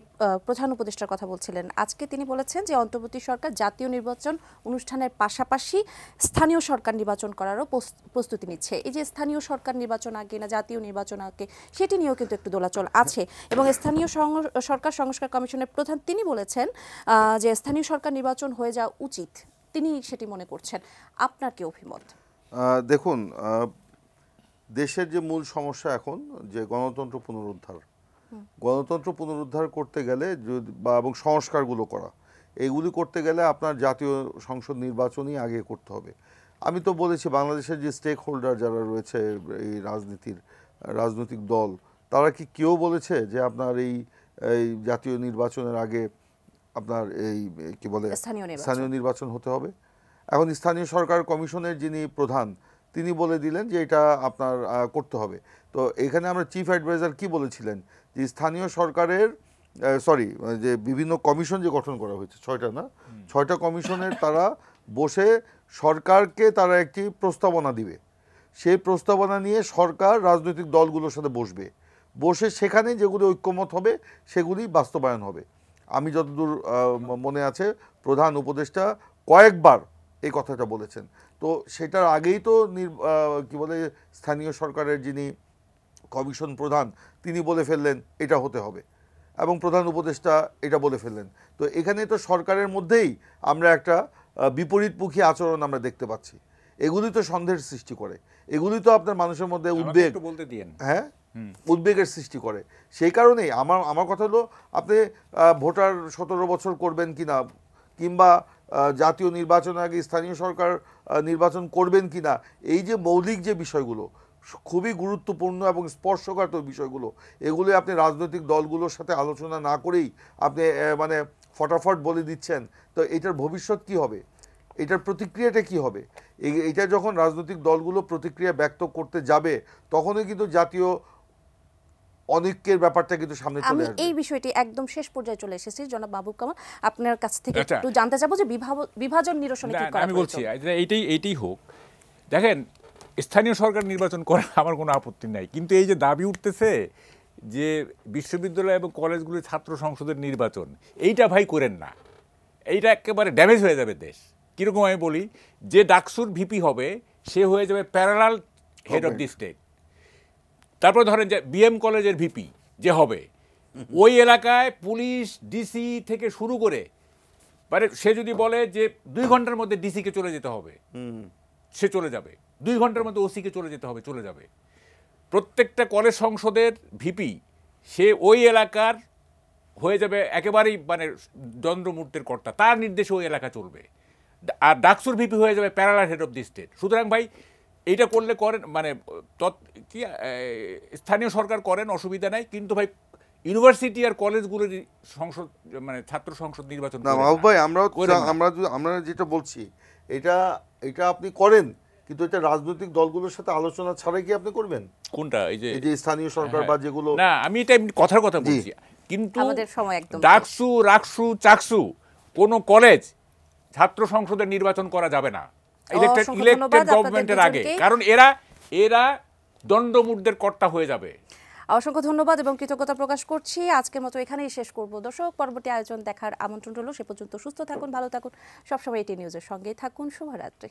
প্রধান উপদেষ্টার কথা বলছিলেন, আজকে তিনি বলেছেন যে অন্তর্বর্তী সরকার জাতীয় নির্বাচন অনুষ্ঠানের পাশাপাশি স্থানীয় সরকার নির্বাচন করারও প্রস্তুতি নিচ্ছে। এই যে স্থানীয় সরকার নির্বাচন আগে না জাতীয় নির্বাচন আগে, সেটি নিয়েও কিন্তু একটু দোলাচল আছে। এবং স্থানীয় সরকার সংস্কার কমিশনের প্রধান তিনি বলেছেন যে স্থানীয় সরকার নির্বাচন হয়ে যাওয়া উচিত, তিনি সেটি মনে করছেন। আপনার কি অভিমত? দেখুন, দেশের যে মূল সমস্যা এখন যে গণতন্ত্র পুনরুদ্ধার করতে গেলে এবং সংস্কারগুলো করা, এইগুলি করতে গেলে আপনার জাতীয় সংসদ নির্বাচনই আগে করতে হবে। আমি তো বলেছি বাংলাদেশের যে স্টেক হোল্ডার যারা রয়েছে এই রাজনৈতিক দল, তারা কি কেউ বলেছে যে আপনার এই জাতীয় নির্বাচনের আগে আপনার এই কি বলে স্থানীয় নির্বাচন হতে হবে? এখন স্থানীয় সরকার কমিশনের যিনি প্রধান, তিনি বলে দিলেন যে এটা আপনার করতে হবে। তো এখানে আমরা চিফ অ্যাডভাইজার কি বলেছিলেন যে স্থানীয় সরকারের যে বিভিন্ন কমিশন যে গঠন করা হয়েছে 6টা কমিশনের তারা বসে সরকারকে তারা একটি প্রস্তাবনা দিবে, সেই প্রস্তাবনা নিয়ে সরকার রাজনৈতিক দলগুলোর সাথে বসে সেখানে যেগুলি ঐক্যমত হবে সেগুলি বাস্তবায়ন হবে। আমি যতদূর মনে আছে প্রধান উপদেষ্টা কয়েকবার এই কথাটা বলেছেন। তো সেটার আগেই তো কি বলে স্থানীয় সরকারের যিনি কমিশন প্রধান তিনি বলে ফেললেন এটা হতে হবে, এবং প্রধান উপদেষ্টা এটা বলে ফেললেন। তো এখানে তো সরকারের মধ্যেই আমরা একটা বিপরীতমুখী আচরণ আমরা দেখতে পাচ্ছি। এগুলি তো সন্দেহের সৃষ্টি করে, এগুলি তো আপনার মানুষের মধ্যে উদ্বেগের সৃষ্টি করে। সেই কারণেই আমার কথা হলো, আপনি ভোটার 17 বছর করবেন কিনা, কিংবা জাতীয় নির্বাচনের আগে স্থানীয় সরকার নির্বাচন করবেন কিনা, এই যে মৌলিক যে বিষয়গুলো খুবই গুরুত্বপূর্ণ এবং স্পর্শকাতর বিষয়গুলো, এগুলো আপনি রাজনৈতিক দলগুলোর সাথে আলোচনা না করেই আপনি মানে ফটাফট বলে দিচ্ছেন। তো এটার ভবিষ্যৎ কি হবে, এটার প্রতিক্রিয়াটা কি হবে? এটা যখন রাজনৈতিক দলগুলো প্রতিক্রিয়া ব্যক্ত করতে যাবে তখনই কিন্তু জাতীয় অনৈক্যের ব্যাপারটা কিন্তু সামনে চলে আসবে। এই বিষয়টি একদম শেষ পর্যায়ে চলে এসেছি। জনাব মাহবুব কামাল, আপনার কাছ থেকে একটু জানতে চাইবো যে বিভাজন নিরসনে কি করা? আমি বলছি এইটাই হোক। দেখেন, স্থানীয় সরকার নির্বাচন করা আমার কোনো আপত্তি নাই, কিন্তু এই যে দাবি উঠতেছে যে বিশ্ববিদ্যালয় এবং কলেজগুলোর ছাত্র সংসদের নির্বাচন, এইটা ভাই করেন না, এইটা একেবারে ড্যামেজ হয়ে যাবে দেশ। কীরকম আমি বলি, যে ডাকসুর ভিপি হবে সে হয়ে যাবে parallel head of the state. তারপরে ধরেন যে বিএম কলেজের ভিপি যে হবে, ওই এলাকায় পুলিশ ডিসি থেকে শুরু করে, মানে সে যদি বলে যে 2 ঘন্টার মধ্যে ডিসিকে চলে যেতে হবে, সে চলে যাবে। 2 ঘন্টার মধ্যে ওসিকে চলে যেতে হবে, চলে যাবে। প্রত্যেকটা কলেজ সংসদের ভিপি সে ওই এলাকার হয়ে যাবে একেবারেই মানে যন্ত্রমূর্তের কর্তা, তার নির্দেশে ওই এলাকা চলবে। আর ডাকসুর ভিপি হয়ে যাবে parallel head of the state. সুতরাং ভাই এইটা করলে করেন, মানে কি স্থানীয় সরকার করেন, অসুবিধা নাই, কিন্তু ভাই ইউনিভার্সিটি আর কলেজগুলোর সংসদ মানে ছাত্র সংসদ নির্বাচন না ভাই, আমরা যেটা বলছি এটা আপনি করেন, কিন্তু এটা রাজনৈতিক দলগুলোর সাথে আলোচনা ছাড়াই কি আপনি করবেন? কোনটা? এই যে স্থানীয় সরকার বা যেগুলো, না আমি এটা কথার কথা বলছি, কিন্তু আমাদের সময় একদম শেষ। ডাকসু রাকসু চাকসু কোন কলেজ ছাত্র সংসদের নির্বাচন করা যাবে না অসংখ্য ধন্যবাদ ইলেক্টেড আপনাদের গভর্নমেন্টের আগে, দুজনকেই। কারণ এরা দণ্ডমুটদের কর্তা হয়ে যাবে। অসংখ্য ধন্যবাদ এবং কৃতজ্ঞতা প্রকাশ করছি। আজকের মতো এখানেই শেষ করব দর্শক। পরবর্তী আয়োজন দেখার আমন্ত্রণ রইল। সে পর্যন্ত সুস্থ থাকুন, ভালো থাকুন, সবসময় এটি নিউজের সঙ্গেই থাকুন। শুভরাত্রি।